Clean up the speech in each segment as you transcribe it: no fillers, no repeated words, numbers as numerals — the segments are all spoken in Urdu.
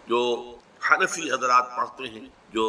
جو حنفی حضرات پڑھتے ہیں جو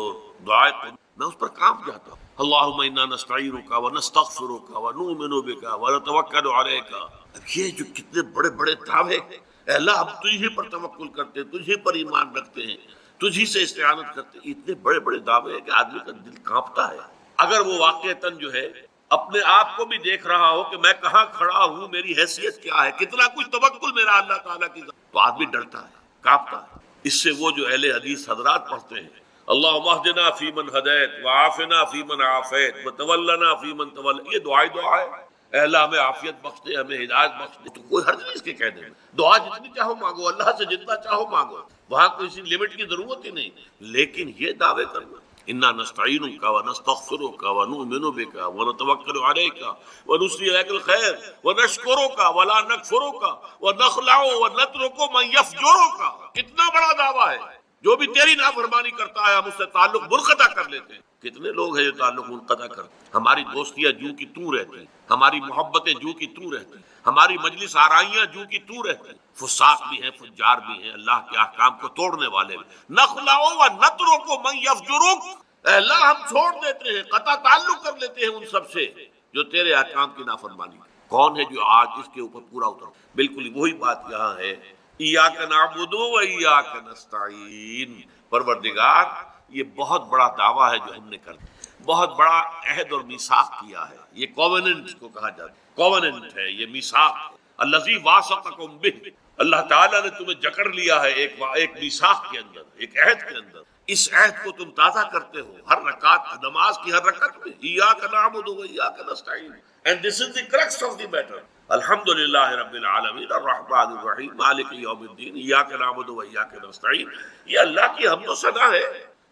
دعائے میں اس پر کانپ جاتا ہوں. اللہم انا نستعینک ونستغفرک ونؤمن بک ونتوکل علیک. اب یہ جو کتنے بڑے بڑے دعوے، اے اللہ ہم تجھے پر توکل کرتے ہیں، تجھے پر ایمان رکھتے ہیں، تجھی سے استعانت کرتے ہیں. اتنے بڑے بڑے دعوے ہیں کہ آدمی کا دل کانپتا ہے. اگر وہ واقعتاً جو ہے اپنے آپ کو بھی دیکھ رہا ہو کہ میں کہاں کھڑا ہوں، میری حیثیت کیا ہے، کتنا کچھ توکل میرا اللہ تعالیٰ کی ذات، تو آدمی ڈرتا ہے، کانپتا ہے. اس سے وہ جو اہل حدیث حضرات پڑھتے ہیں اللہم اہدنا فیمن ہدیت وعافنا فیمن عافیت وتولنا فیمن تولیت، یہ دعا ہے. اے اللہ ہمیں عافیت بخش دے، ہمیں ہدایت بخش دے. تو کوئی حرج نہیں اس کے کہہ دے، دعا جتنی چاہو مانگو، اللہ سے جتنا چاہو مانگو، وہاں کوئی لمٹ کی ضرورت ہی نہیں. لیکن یہ دعوے کرنا انا نستعینک ونستغفرک ونؤمن بک ونتوکل علیک ونثنی علیک الخیر ونشکرک ولا نکفرک ونخلع ونترک من یفجرک. کتنا بڑا دعویٰ ہے. جو بھی تیری نافرمانی کرتا ہے ہم اس سے تعلق منقطع کر لیتے ہیں. کتنے لوگ ہیں جو تعلق منقطع کرتے ہیں. ہماری دوستیاں جو کی تو رہتی، ہماری محبتیں جو کی تو رہتی، ہماری مجلس آرائیاں جو کی تو رہتی. فساق بھی ہیں، فجار بھی ہیں، اللہ کے احکام کو توڑنے والے بھی. نخلع ونترک من یفجرک، اے اللہ ہم چھوڑ دیتے ہیں، قطع تعلق کر لیتے ہیں ان سب سے جو تیرے احکام کی نافرمانی کرتے. کون ہے جو آج اس کے اوپر پورا اترا؟ بالکل وہی بات یہاں ہے، ایاک نعبد و ایاک نستعین. پروردگار یہ بہت بڑا دعویٰ ہے جو ہم نے کر دیا، بہت بڑا عہد اور میثاق کیا ہے. یہ کووننٹ کو کہا جاتا ہے، کووننٹ ہے، یہ میثاق ہے. الذی واثقکم بہ، اللہ تعالیٰ نے تمہیں جکڑ لیا ہے ایک میثاق کے اندر، ایک عہد کے اندر. اس عہد کو تم تازہ کرتے ہو ہر رکعت، نماز کی ہر رکعت میں. ایاک نعبد و ایاک نستعین. And this is the crux of the matter. الحمدللہ رب العالمین الرحمن الرحیم مالک یوم الدین ایاک نعبد و ایاک نستعین. یہ اللہ کی حمد و ثنا ہے،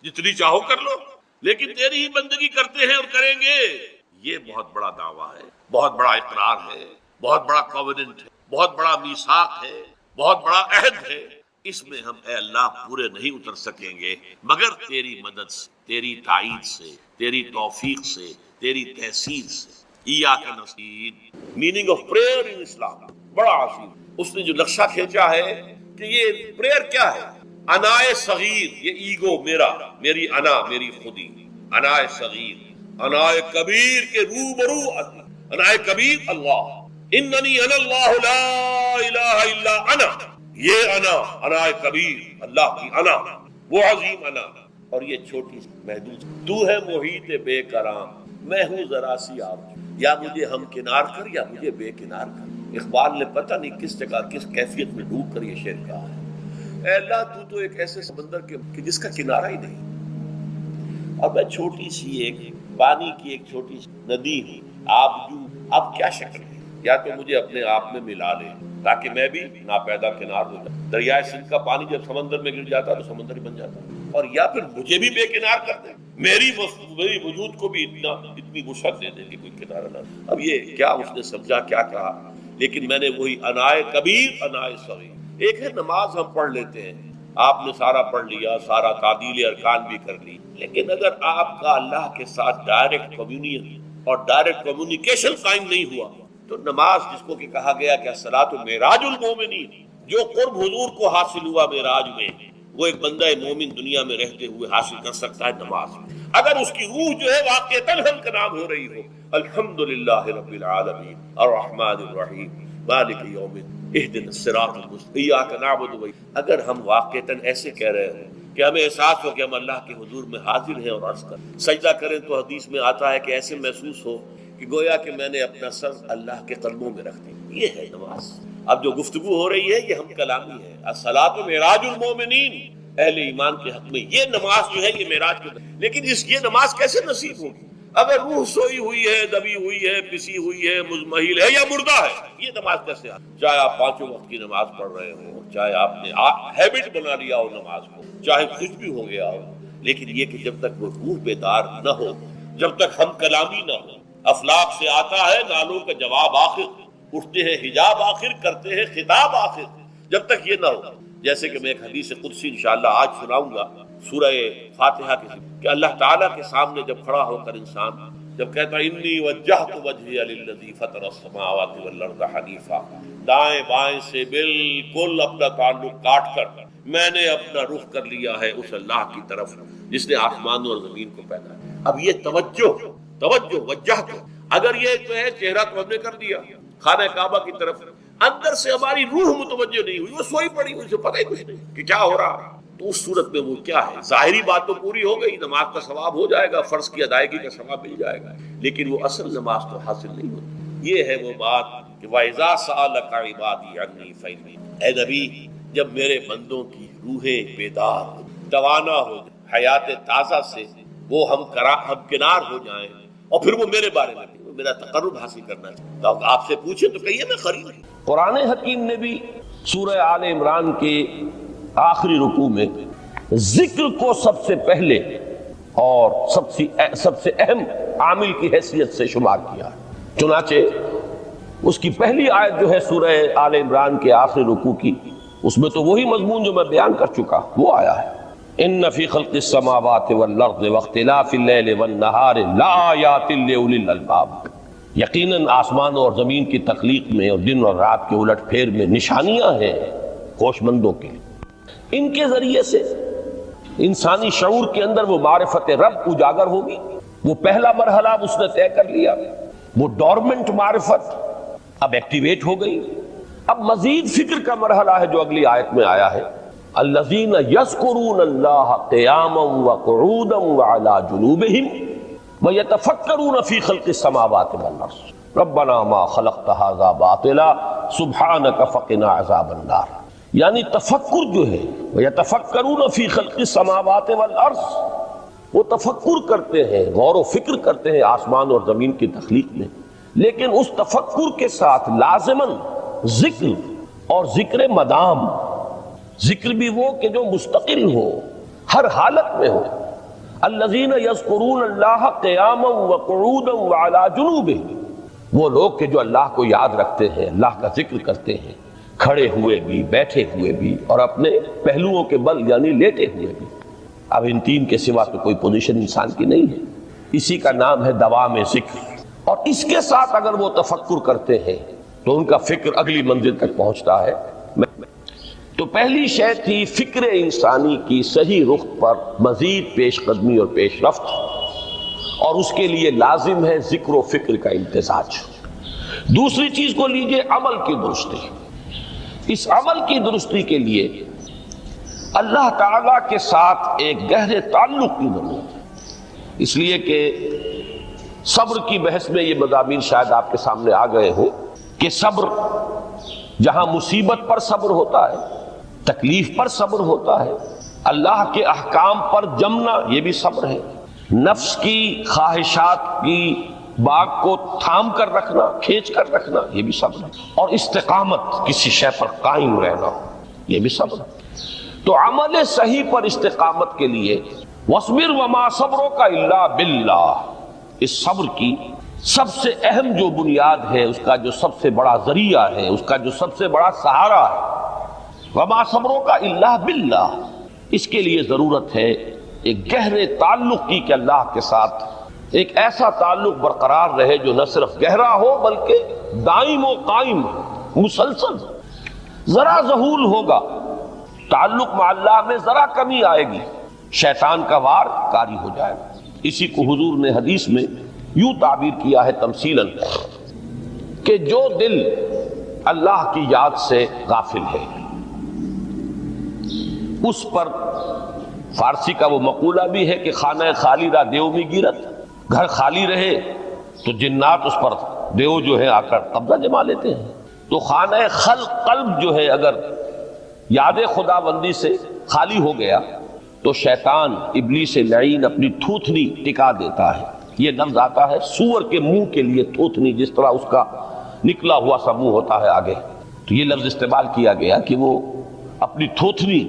جتنی چاہو کر لو، لیکن تیری ہی بندگی کرتے ہیں اور کریں گے. یہ بہت بڑا دعویٰ ہے، بہت بڑا اقرار ہے، بہت بڑا کووننٹ ہے، بہت بڑا میثاق ہے، بہت بڑا عہد ہے. اس میں ہم اے اللہ پورے نہیں اتر سکیں گے مگر تیری مدد سے، تیری تائید سے، تیری توفیق سے، تیری تحصیل سے. ایاک نستعین میننگ آف پریئر ان اسلام بڑا عظیم. اس نے جو نقشہ کھینچا ہے کہ یہ پریئر کیا ہے. انائے صغیر، یہ ایگو میرا، میری انا، میری خودی. انائے صغیر، انائے کبیر کے روبرو. انائے کبیر اللہ، اننی انا اللہ لا الہ الا انا. یہ انا، انائے کبیر اللہ کی انا، وہ عظیم انا. اور یہ چھوٹی سی محدود، تو ہے محیط بے کرام، میں ہوں ذرا سی آپ، یا مجھے ہم کنار کر یا مجھے بے کنار کر. اقبال نے پتہ نہیں کس جگہ کس کیفیت میں ڈوب کر یہ شعر کہا ہے. اے اللہ تو ایک ایسے سمندر کے جس کا کنارہ ہی نہیں، اور میں چھوٹی سی ایک پانی کی ایک چھوٹی سی ندی ہوں، آپ جو اب کیا شکل ہے. یا تو مجھے اپنے آپ میں ملا لے تاکہ میں بھی ناپیدا کنار ہو جاؤں. دریائے سندھ کا پانی جب سمندر میں گر جاتا تو سمندر ہی بن جاتا، اور یا پھر مجھے بھی بے کنار کر دے، میری وجود کو بھی اتنی وسعت دے دے کہ کوئی کنارہ نہ. اب یہ کیا اس نے سمجھا، کیا کہا. لیکن میں نے وہی انائے کبیر انائے صغیر. ایک ہے نماز ہم پڑھ لیتے ہیں، آپ نے سارا پڑھ لیا، سارا تعدیل ارکان بھی کر لی، لیکن اگر آپ کا اللہ کے ساتھ ڈائریکٹ کمیونین اور ڈائریکٹ کمیونیکیشن قائم نہیں ہوا تو نماز، جس کو کہ کہا گیا کہ الصلاۃ معراج المومنین، جو قرب حضور کو حاصل ہوا معراج میں، وہ ایک بندہ مومن دنیا میں رہتے ہوئے حاصل کر سکتا ہے نماز. اگر اس کی روح جو ہے واقعتاً ہم کا نام ہو رہی ہو الحمدللہ رب العالمین الرحمن الرحیم مالک یوم الدین اہدنا الصراط المستقیم ایاک نعبد و ایاک. اگر ہم واقعتاً ایسے کہہ رہے ہوں کہ ہمیں احساس ہو کہ ہم اللہ کے حضور میں حاضر ہیں اور عرض کر سجدہ کریں تو حدیث میں آتا ہے کہ ایسے محسوس ہو کہ گویا کہ میں نے اپنا سر اللہ کے قدموں میں رکھ دیا. یہ ہے نماز. اب جو گفتگو ہو رہی ہے یہ ہم کلامی ہے. الصلاۃ معراج المومنین، اہل ایمان کے حق میں یہ نماز جو ہے یہ معراج کی. لیکن یہ نماز کیسے نصیب ہوگی اگر روح سوئی ہوئی ہے، دبی ہوئی ہے، پسی ہوئی ہے، مزمحل ہے یا مردہ ہے؟ یہ نماز کیسے آتی؟ چاہے آپ 5 وقت کی نماز پڑھ رہے ہو، چاہے آپ نے ہیبٹ بنا لیا ہو نماز کو، چاہے کچھ بھی ہو گیا ہو، لیکن یہ کہ جب تک وہ روح بیدار نہ ہو، جب تک ہم کلامی نہ ہو. افلاک سے آتا ہے نالوں کا جواب آخر، اٹھتے ہیں حجاب آخر، کرتے ہیں خطاب آخر. جب تک یہ نہ ہو، جیسے کہ میں ایک حدیث قدسی انشاءاللہ آج سناؤں گا سورہ فاتحہ کے کہ اللہ تعالیٰ کے سامنے جب کھڑا ہو کر انسان جب کہتا ہے انی وجہت وجہی للذی فطر السماوات والارض حنیفا، دائیں بائیں سے بالکل اپنا تعلق کاٹ کر میں نے اپنا رخ کر لیا ہے اس اللہ کی طرف جس نے آسمانوں اور زمین کو پیدا کیا۔ اب یہ توجہ وجہ تو اگر یہ تو ہے چہرہ تو ہم نے کر دیا خانہ کعبہ کی طرف، اندر سے ہماری روح متوجہ نہیں ہوئی، وہ سوئی پڑی ہوئی، اسے پتہ ہی کچھ نہیں کہ کیا ہو رہا، تو اس صورت میں وہ کیا ہے، ظاہری بات تو پوری ہو گئی، نماز کا ثواب ہو جائے گا، فرض کی ادائیگی کا ثواب مل جائے گا، لیکن وہ اصل نماز تو حاصل نہیں ہوتی۔ یہ ہے وہ بات کہ وَإِذَا سَأَلَكَ عِبَادِي عَنِّي فَإِنِّي، اے نبی جب میرے بندوں کی روحیں بیدار ہو، توانا ہو جائیں، حیات تازہ سے وہ ہم کنار ہو جائیں، اور پھر وہ میرے بارے میں وہ میرا تقرب حاصل کرنا چاہتے تو آپ سے پوچھیں تو کہیے میں قریب ہوں۔ قرآن حکیم نے بھی سورہ آل عمران کے آخری رکوع میں ذکر کو سب سے پہلے اور سب سے اہم عامل کی حیثیت سے شمار کیا ہے۔ چنانچہ اس کی پہلی آیت جو ہے سورہ آل عمران کے آخری رکوع کی، اس میں تو وہی مضمون جو میں بیان کر چکا وہ آیا ہے، ان فی خلق السماوات والارض واختلاف اللیل والنہار لآیات لأولی الالباب، یقیناً آسمانوں اور زمین کی تخلیق میں اور دن اور رات کے الٹ پھیر میں نشانیاں ہیں ہوش مندوں کے لیے۔ ان کے ذریعے سے انسانی شعور کے اندر وہ معرفت رب اجاگر ہوگی، وہ پہلا مرحلہ اس نے طے کر لیا، وہ ڈورمنٹ معرفت اب ایکٹیویٹ ہو گئی۔ اب مزید فکر کا مرحلہ ہے جو اگلی آیت میں آیا ہے، الذین یذکرون اللہ قیاما وقعودا وعلی جنوبہم ویتفکرون فی خلق السماوات والارض ربنا ما خلقت ھذا باطلا سبحانک فقنا عذاب النار۔ یعنی تفکر جو ہے ویتفکرون فی خلق السماوات والارض، وہ تفکر کرتے ہیں، غور و فکر کرتے ہیں آسمان اور زمین کی تخلیق میں، لیکن اس تفکر کے ساتھ لازماً ذکر اور ذکر مدام، ذکر بھی وہ کہ جو مستقل ہو، ہر حالت میں ہو۔ الذین یذکرون اللہ قیاما وقعودا وعلی جنوبہم، وہ لوگ کہ جو اللہ کو یاد رکھتے ہیں، اللہ کا ذکر کرتے ہیں، کھڑے ہوئے بھی، بیٹھے ہوئے بھی، اور اپنے پہلوؤں کے بل یعنی لیٹے ہوئے بھی۔ اب ان تین کے سوا تو کوئی پوزیشن انسان کی نہیں ہے، اسی کا نام ہے دوام ذکر۔ اور اس کے ساتھ اگر وہ تفکر کرتے ہیں تو ان کا فکر اگلی منزل تک پہنچتا ہے۔ تو پہلی شے تھی فکر انسانی کی صحیح رخ پر مزید پیش قدمی اور پیش رفت، اور اس کے لیے لازم ہے ذکر و فکر کا امتزاج۔ دوسری چیز کو لیجئے عمل کی درستی۔ اس عمل کی درستی کے لیے اللہ تعالیٰ کے ساتھ ایک گہرے تعلق کی ضرورت ہے، اس لیے کہ صبر کی بحث میں یہ مضامین شاید آپ کے سامنے آ گئے ہوں کہ صبر جہاں مصیبت پر صبر ہوتا ہے، تکلیف پر صبر ہوتا ہے، اللہ کے احکام پر جمنا یہ بھی صبر ہے، نفس کی خواہشات کی باغ کو تھام کر رکھنا، کھینچ کر رکھنا یہ بھی صبر ہے، اور استقامت کسی شے پر قائم رہنا یہ بھی صبر ہے۔ تو عمل صحیح پر استقامت کے لیے وَاصْبِرْ وَمَا صَبْرُكَ إِلَّا بِاللَّهِ، اس صبر کی سب سے اہم جو بنیاد ہے، اس کا جو سب سے بڑا ذریعہ ہے، اس کا جو سب سے بڑا سہارا ہے، وَمَا صَبْرُكَ إِلَّا بِاللَّهِ، اس کے لیے ضرورت ہے ایک گہرے تعلق کی کہ اللہ کے ساتھ ایک ایسا تعلق برقرار رہے جو نہ صرف گہرا ہو بلکہ دائم و قائم مسلسل۔ ذرا ذہول ہوگا تعلق مع اللہ میں، ذرا کمی آئے گی، شیطان کا وار کاری ہو جائے گا۔ اسی کو حضور نے حدیث میں یوں تعبیر کیا ہے تمثیلاً کہ جو دل اللہ کی یاد سے غافل ہے اس پر، فارسی کا وہ مقولہ بھی ہے کہ خانہ خالی را دیو میں گیرت، گھر خالی رہے تو جنات اس پر دیو جو ہے آ کر قبضہ جما لیتے ہیں۔ تو خانہ قلب جو ہے اگر یاد خدا بندی سے خالی ہو گیا تو شیطان ابلیس لعین اپنی تھوتنی ٹکا دیتا ہے۔ یہ لفظ آتا ہے سور کے منہ کے لیے تھوتنی، جس طرح اس کا نکلا ہوا سا منہ ہوتا ہے آگے، تو یہ لفظ استعمال کیا گیا کہ وہ اپنی تھوتنی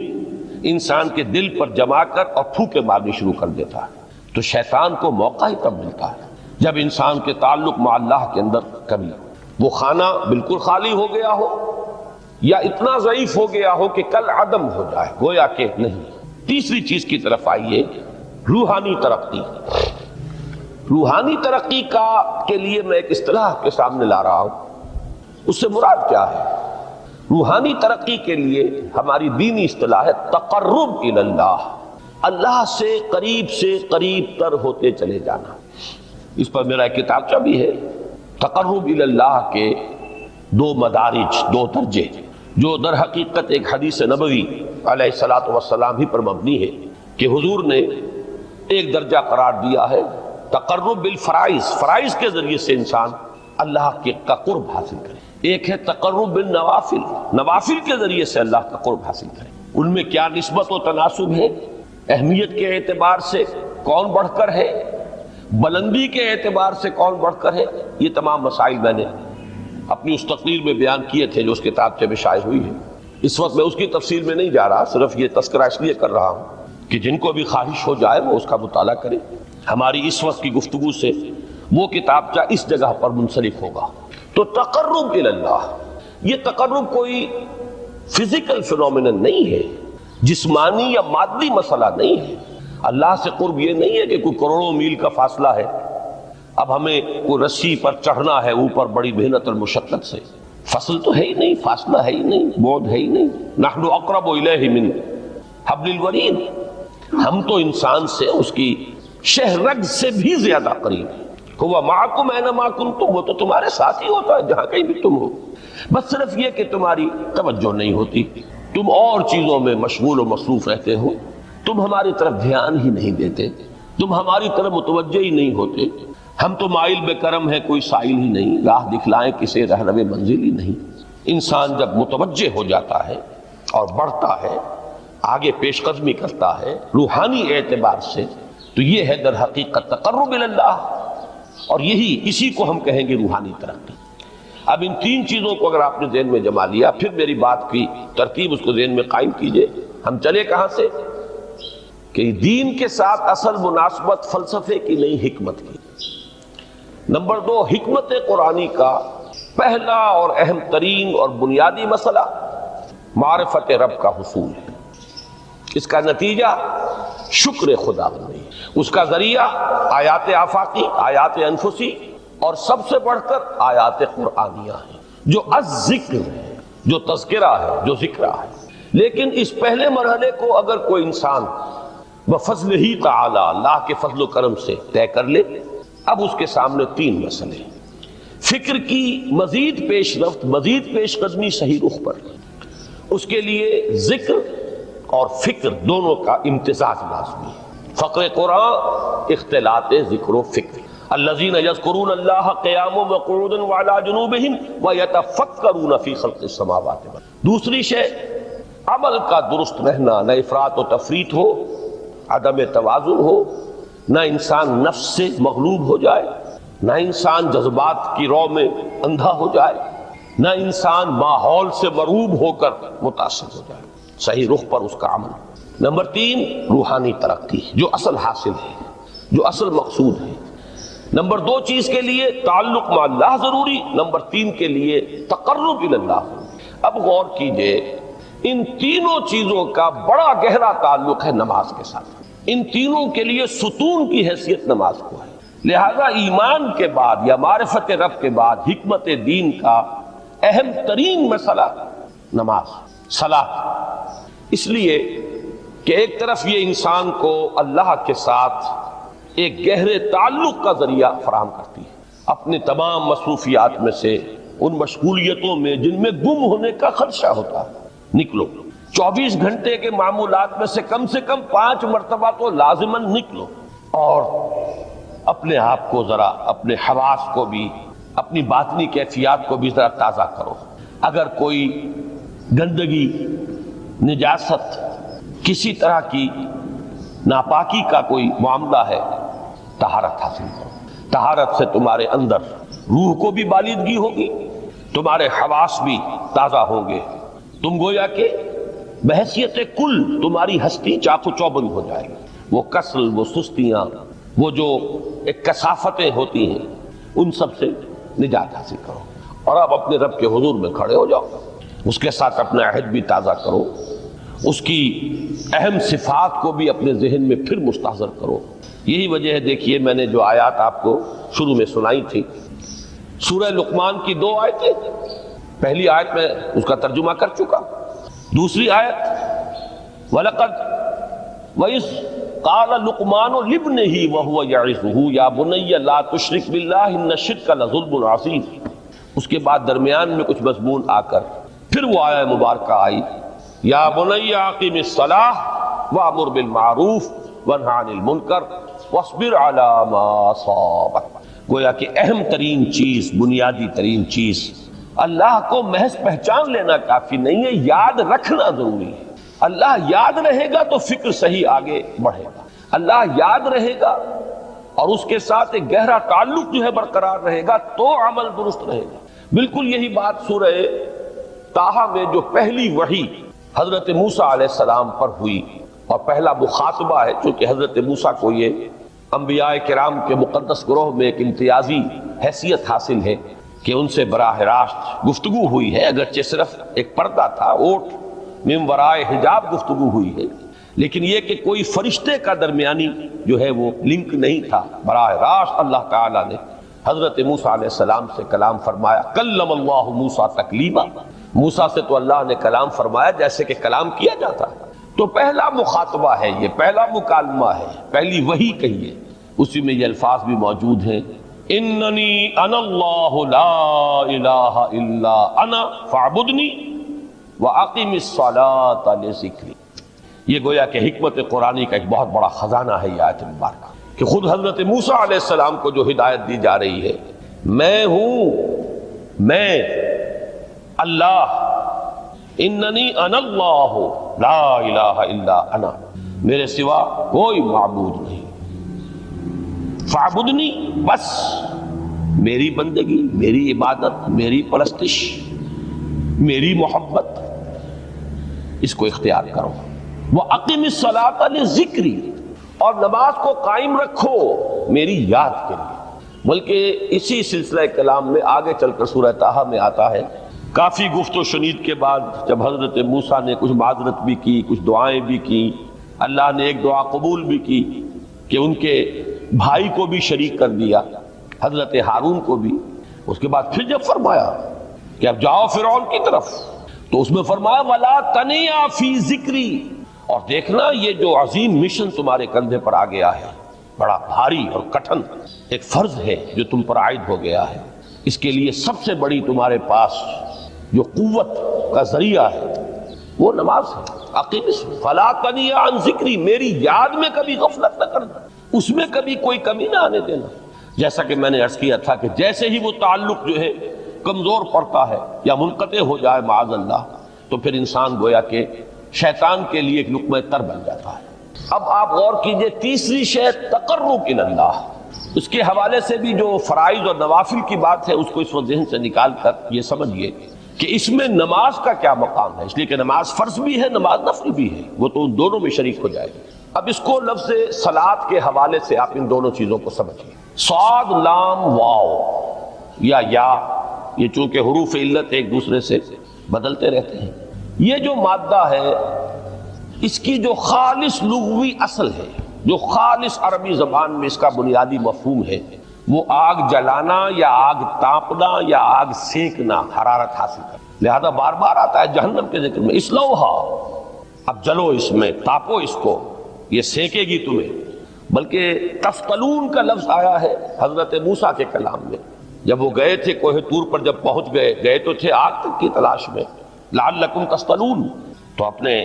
انسان کے دل پر جما کر اور پھوکے مارنی شروع کر دیتا ہے۔ تو شیطان کو موقع ہی تب ملتا ہے جب انسان کے تعلق مع اللہ کے اندر کمی ہو، وہ خانہ بالکل خالی ہو گیا ہو یا اتنا ضعیف ہو گیا ہو کہ کل عدم ہو جائے، گویا کہ نہیں۔ تیسری چیز کی طرف آئیے، روحانی ترقی۔ روحانی ترقی کے لیے میں ایک اصطلاح کے سامنے لا رہا ہوں، اس سے مراد کیا ہے؟ روحانی ترقی کے لیے ہماری دینی اصطلاح ہے تقرب الی اللہ، اللہ سے قریب تر ہوتے چلے جانا۔ اس پر میرا ایک کتابچہ بھی ہے، تقرب الی اللہ کے 2 مدارج، 2 درجے، جو در حقیقت ایک حدیث نبوی علیہ الصلوۃ والسلام ہی پر مبنی ہے کہ حضور نے ایک درجہ قرار دیا ہے تقرب بالفرائض، فرائض کے ذریعے سے انسان اللہ کا قرب حاصل کرے۔ ایک ہے تقرب بالنوافل، نوافل کے ذریعے سے اللہ کا قرب حاصل کرے۔ ان میں کیا نسبت و تناسب ہے، اہمیت کے اعتبار سے کون بڑھ کر ہے، بلندی کے اعتبار سے کون بڑھ کر ہے، یہ تمام مسائل میں نے اپنی اس تقریر میں بیان کیے تھے جو اس کتابچے میں شائع ہوئی ہے۔ اس وقت میں اس کی تفصیل میں نہیں جا رہا، صرف یہ تذکرہ اس لیے کر رہا ہوں کہ جن کو بھی خواہش ہو جائے وہ اس کا مطالعہ کرے۔ ہماری اس وقت کی گفتگو سے وہ کتابچہ اس جگہ پر منسلک ہوگا۔ تو تقرب الی اللہ، یہ تقرب کوئی فزیکل فینومینن نہیں ہے، جسمانی یا مادی مسئلہ نہیں ہے۔ اللہ سے قرب یہ نہیں ہے کہ کوئی کروڑوں میل کا فاصلہ ہے، اب ہمیں کوئی رسی پر چڑھنا ہے اوپر بڑی محنت اور مشقت سے، فصل تو ہے ہی نہیں، فاصلہ ہے ہی نہیں، بعد ہے ہی نہیں۔ نحن اقرب الیہ من حبل الورید، ہم تو انسان سے اس کی شہرگ سے بھی زیادہ قریب ہیں۔ ہوا معکم اینما کنتم، وہ تو تمہارے ساتھ ہی ہوتا ہے جہاں کہیں بھی تم ہو، بس صرف یہ کہ تمہاری توجہ نہیں ہوتی، تم اور چیزوں میں مشغول و مصروف رہتے ہو، تم ہماری طرف دھیان ہی نہیں دیتے، تم ہماری طرف متوجہ ہی نہیں ہوتے۔ ہم تو مائل بے کرم ہے، کوئی سائل ہی نہیں، راہ دکھلائیں کسے رہنم منزل ہی نہیں۔ انسان جب متوجہ ہو جاتا ہے اور بڑھتا ہے، آگے پیش قدمی کرتا ہے روحانی اعتبار سے، تو یہ ہے در حقیقت تقرب الی اللہ، اور اسی کو ہم کہیں گے روحانی ترقی۔ اب ان 3 چیزوں کو اگر آپ نے ذہن میں جما لیا، پھر میری بات کی ترتیب اس کو ذہن میں قائم کیجئے۔ ہم چلے کہاں سے کہ دین کے ساتھ اصل مناسبت فلسفے کی نہیں، حکمت کی۔ نمبر 2، حکمت قرآنی کا پہلا اور اہم ترین اور بنیادی مسئلہ معرفت رب کا حصول ہے۔ اس کا نتیجہ شکر خدا بندی، اس کا ذریعہ آیات آفاقی، آیات انفسی، اور سب سے بڑھ کر آیات قرآنیہ ہیں جو الذکر ہے، جو تذکرہ ہے، جو ذکرہ ہے۔ لیکن اس پہلے مرحلے کو اگر کوئی انسان بفضل ہی تعالی، اللہ کے فضل و کرم سے طے کر لے، اب اس کے سامنے 3 مسئلے ہیں۔ فکر کی مزید پیش رفت، مزید پیش قدمی صحیح رخ پر، اس کے لیے ذکر اور فکر دونوں کا امتزاج لازمی ہے۔ فقر قرآن اختلاط ذکر و فکر۔ الذین یذکرون اللہ قیاما وقعودا وعلی جنوبہم ویتفکرون فی خلق السماوات والارض۔ دوسری شے عمل کا درست رہنا، نہ افراط و تفریط ہو، عدم توازن ہو، نہ انسان نفس سے مغلوب ہو جائے، نہ انسان جذبات کی رو میں اندھا ہو جائے، نہ انسان ماحول سے مرعوب ہو کر متاثر ہو جائے، صحیح رخ پر اس کا عمل۔ نمبر 3، روحانی ترقی، جو اصل حاصل ہے، جو اصل مقصود ہے۔ نمبر 2 چیز کے لیے تعلق مع اللہ ضروری، نمبر 3 کے لیے تقرب الی اللہ۔ اب غور کیجئے، ان تینوں چیزوں کا بڑا گہرا تعلق ہے نماز کے ساتھ۔ ان تینوں کے لیے ستون کی حیثیت نماز کو ہے، لہذا ایمان کے بعد یا معرفت رب کے بعد حکمت دین کا اہم ترین مسئلہ نماز، صلاۃ۔ اس لیے کہ ایک طرف یہ انسان کو اللہ کے ساتھ ایک گہرے تعلق کا ذریعہ فراہم کرتی ہے، اپنے تمام مصروفیات میں سے، ان مشغولیتوں میں جن میں گم ہونے کا خدشہ ہوتا ہے، نکلو۔ 24 گھنٹے کے معمولات میں سے کم 5 مرتبہ تو لازماً نکلو، اور اپنے آپ کو ذرا، اپنے حواس کو بھی، اپنی باطنی کیفیات کو بھی ذرا تازہ کرو۔ اگر کوئی گندگی، نجاست، کسی طرح کی ناپاکی کا کوئی معاملہ ہے، طہارت حاصل کرو۔ طہارت سے تمہارے اندر روح کو بھی بالیدگی ہوگی، تمہارے حواس بھی تازہ ہوں گے، تم گویا کہ بحیثیت کل تمہاری ہستی چاق و چوبند ہو جائے گی۔ وہ کسل، وہ سستیاں، وہ جو ایک کثافتیں ہوتی ہیں، ان سب سے نجات حاصل کرو، اور اب اپنے رب کے حضور میں کھڑے ہو جاؤ، اس کے ساتھ اپنا عہد بھی تازہ کرو، اس کی اہم صفات کو بھی اپنے ذہن میں پھر مستحضر کرو۔ یہی وجہ ہے، دیکھیے میں نے جو آیات آپ کو شروع میں سنائی تھی، سورہ لقمان کی 2 آیتیں، پہلی آیت میں اس کا ترجمہ کر چکا. دوسری آیت وَلَقَدْ وَإِذْ قَالَ لُقْمَانُ لِابْنِهِ وَهُوَ يَعِظُهُ يَا بُنَيَّ لَا تُشْرِكْ بِاللَّهِ إِنَّ الشِّرْكَ لَظُلْمٌ عَظِيمٌ. اس کے بعد درمیان میں کچھ مضمون آ کر پھر وہ آیہ مبارکہ آئی یا بنی اقیم الصلاۃ وامر بالمعروف وانہی عن المنکر واصبر علی ما اصابک. گویا کہ اہم ترین چیز، بنیادی ترین چیز، اللہ کو محض پہچان لینا کافی نہیں ہے، یاد رکھنا ضروری ہے. اللہ یاد رہے گا تو فکر صحیح آگے بڑھے گا. اللہ یاد رہے گا اور اس کے ساتھ ایک گہرا تعلق جو ہے برقرار رہے گا تو عمل درست رہے گا. بالکل یہی بات سورہ طٰہٰ میں جو پہلی وحی حضرت موسیٰ علیہ السلام پر ہوئی اور پہلا مخاطبہ ہے، چونکہ حضرت موسیٰ کو یہ انبیاء کرام کے مقدس گروہ میں ایک امتیازی حیثیت حاصل ہے کہ ان سے براہ راست گفتگو ہوئی ہے، اگرچہ صرف ایک پردہ تھا، اوٹ من ورائے حجاب گفتگو ہوئی ہے، لیکن یہ کہ کوئی فرشتے کا درمیانی جو ہے وہ لنک نہیں تھا. براہ راست اللہ تعالیٰ نے حضرت موسیٰ علیہ السلام سے کلام فرمایا. کلم اللہ موسیٰ تکلیما، موسیٰ سے تو اللہ نے کلام فرمایا جیسے کہ کلام کیا جاتا ہے. تو پہلا مخاطبہ ہے، یہ پہلا مکالمہ ہے، پہلی وحی کہیے. اسی میں یہ الفاظ بھی موجود ہیں اننی انا اللہ لا الہ الا انا فاعبدنی واقم الصلاۃ لذکری. یہ گویا کہ حکمت قرآنی کا ایک بہت بڑا خزانہ ہے یہ آیت مبارکہ کہ خود حضرت موسیٰ علیہ السلام کو جو ہدایت دی جا رہی ہے، میں ہوں، میں اللہ، اننی انا اللہ لا الہ الا انا، میرے سوا کوئی معبود نہیں. فاعبدنی، بس میری بندگی، میری عبادت، میری پرستش، میری محبت، اس کو اختیار کرو. وَأَقِمِ الصَّلَاةَ لِذِكْرِي، اور نماز کو قائم رکھو میری یاد کے لیے. بلکہ اسی سلسلہ کلام میں آگے چل کر سورہ طٰہٰ میں آتا ہے، کافی گفت و شنید کے بعد جب حضرت موسیٰ نے کچھ معذرت بھی کی، کچھ دعائیں بھی کی، اللہ نے ایک دعا قبول بھی کی کہ ان کے بھائی کو بھی شریک کر دیا، حضرت ہارون کو بھی. اس کے بعد پھر جب فرمایا کہ اب جاؤ فرعون کی طرف، تو اس میں فرمایا وَلَا تَنِيَا فِي ذِكْرِي، اور دیکھنا یہ جو عظیم مشن تمہارے کندھے پر آ گیا ہے، بڑا بھاری اور کٹھن ایک فرض ہے جو تم پر عائد ہو گیا ہے، اس کے لیے سب سے بڑی تمہارے پاس جو قوت کا ذریعہ ہے وہ نماز ہے. فَلَا تَنِيَا عَنْ ذِكْرِي، میری یاد میں کبھی غفلت نہ کرنا، اس میں کبھی کوئی کمی نہ آنے دینا. جیسا کہ میں نے عرض کیا تھا کہ جیسے ہی وہ تعلق جو ہے کمزور پڑتا ہے یا منقطع ہو جائے معاذ اللہ، تو پھر انسان گویا کہ شیطان کے لیے ایک لقمہ تر بن جاتا ہے. اب آپ غور کیجئے، تیسری شے تقرب الی اللہ، اس کے حوالے سے بھی جو فرائض اور نوافل کی بات ہے اس کو اس وقت ذہن سے نکال کر یہ سمجھیے کہ اس میں نماز کا کیا مقام ہے. اس لیے کہ نماز فرض بھی ہے، نماز نفل بھی ہے، وہ تو ان دونوں میں شریک ہو جائے گی. اب اس کو لفظ صلاۃ کے حوالے سے آپ ان دونوں چیزوں کو سمجھیے. صاد لام واو یا یہ چونکہ حروف علت ایک دوسرے سے بدلتے رہتے ہیں، یہ جو مادہ ہے اس کی جو خالص لغوی اصل ہے، جو خالص عربی زبان میں اس کا بنیادی مفہوم ہے، وہ آگ جلانا یا آگ تاپنا یا آگ سینکنا، حرارت حاصل کرنا. لہذا بار بار آتا ہے جہنم کے ذکر میں اسلوہا، اب جلو اس میں، تاپو اس کو، یہ سینکے گی تمہیں. بلکہ تفتلون کا لفظ آیا ہے حضرت موسیٰ کے کلام میں، جب وہ گئے تھے کوہ طور پر، جب پہنچ گئے تو تھے آگ تک کی تلاش میں، لعلکم تفتلون، تو اپنے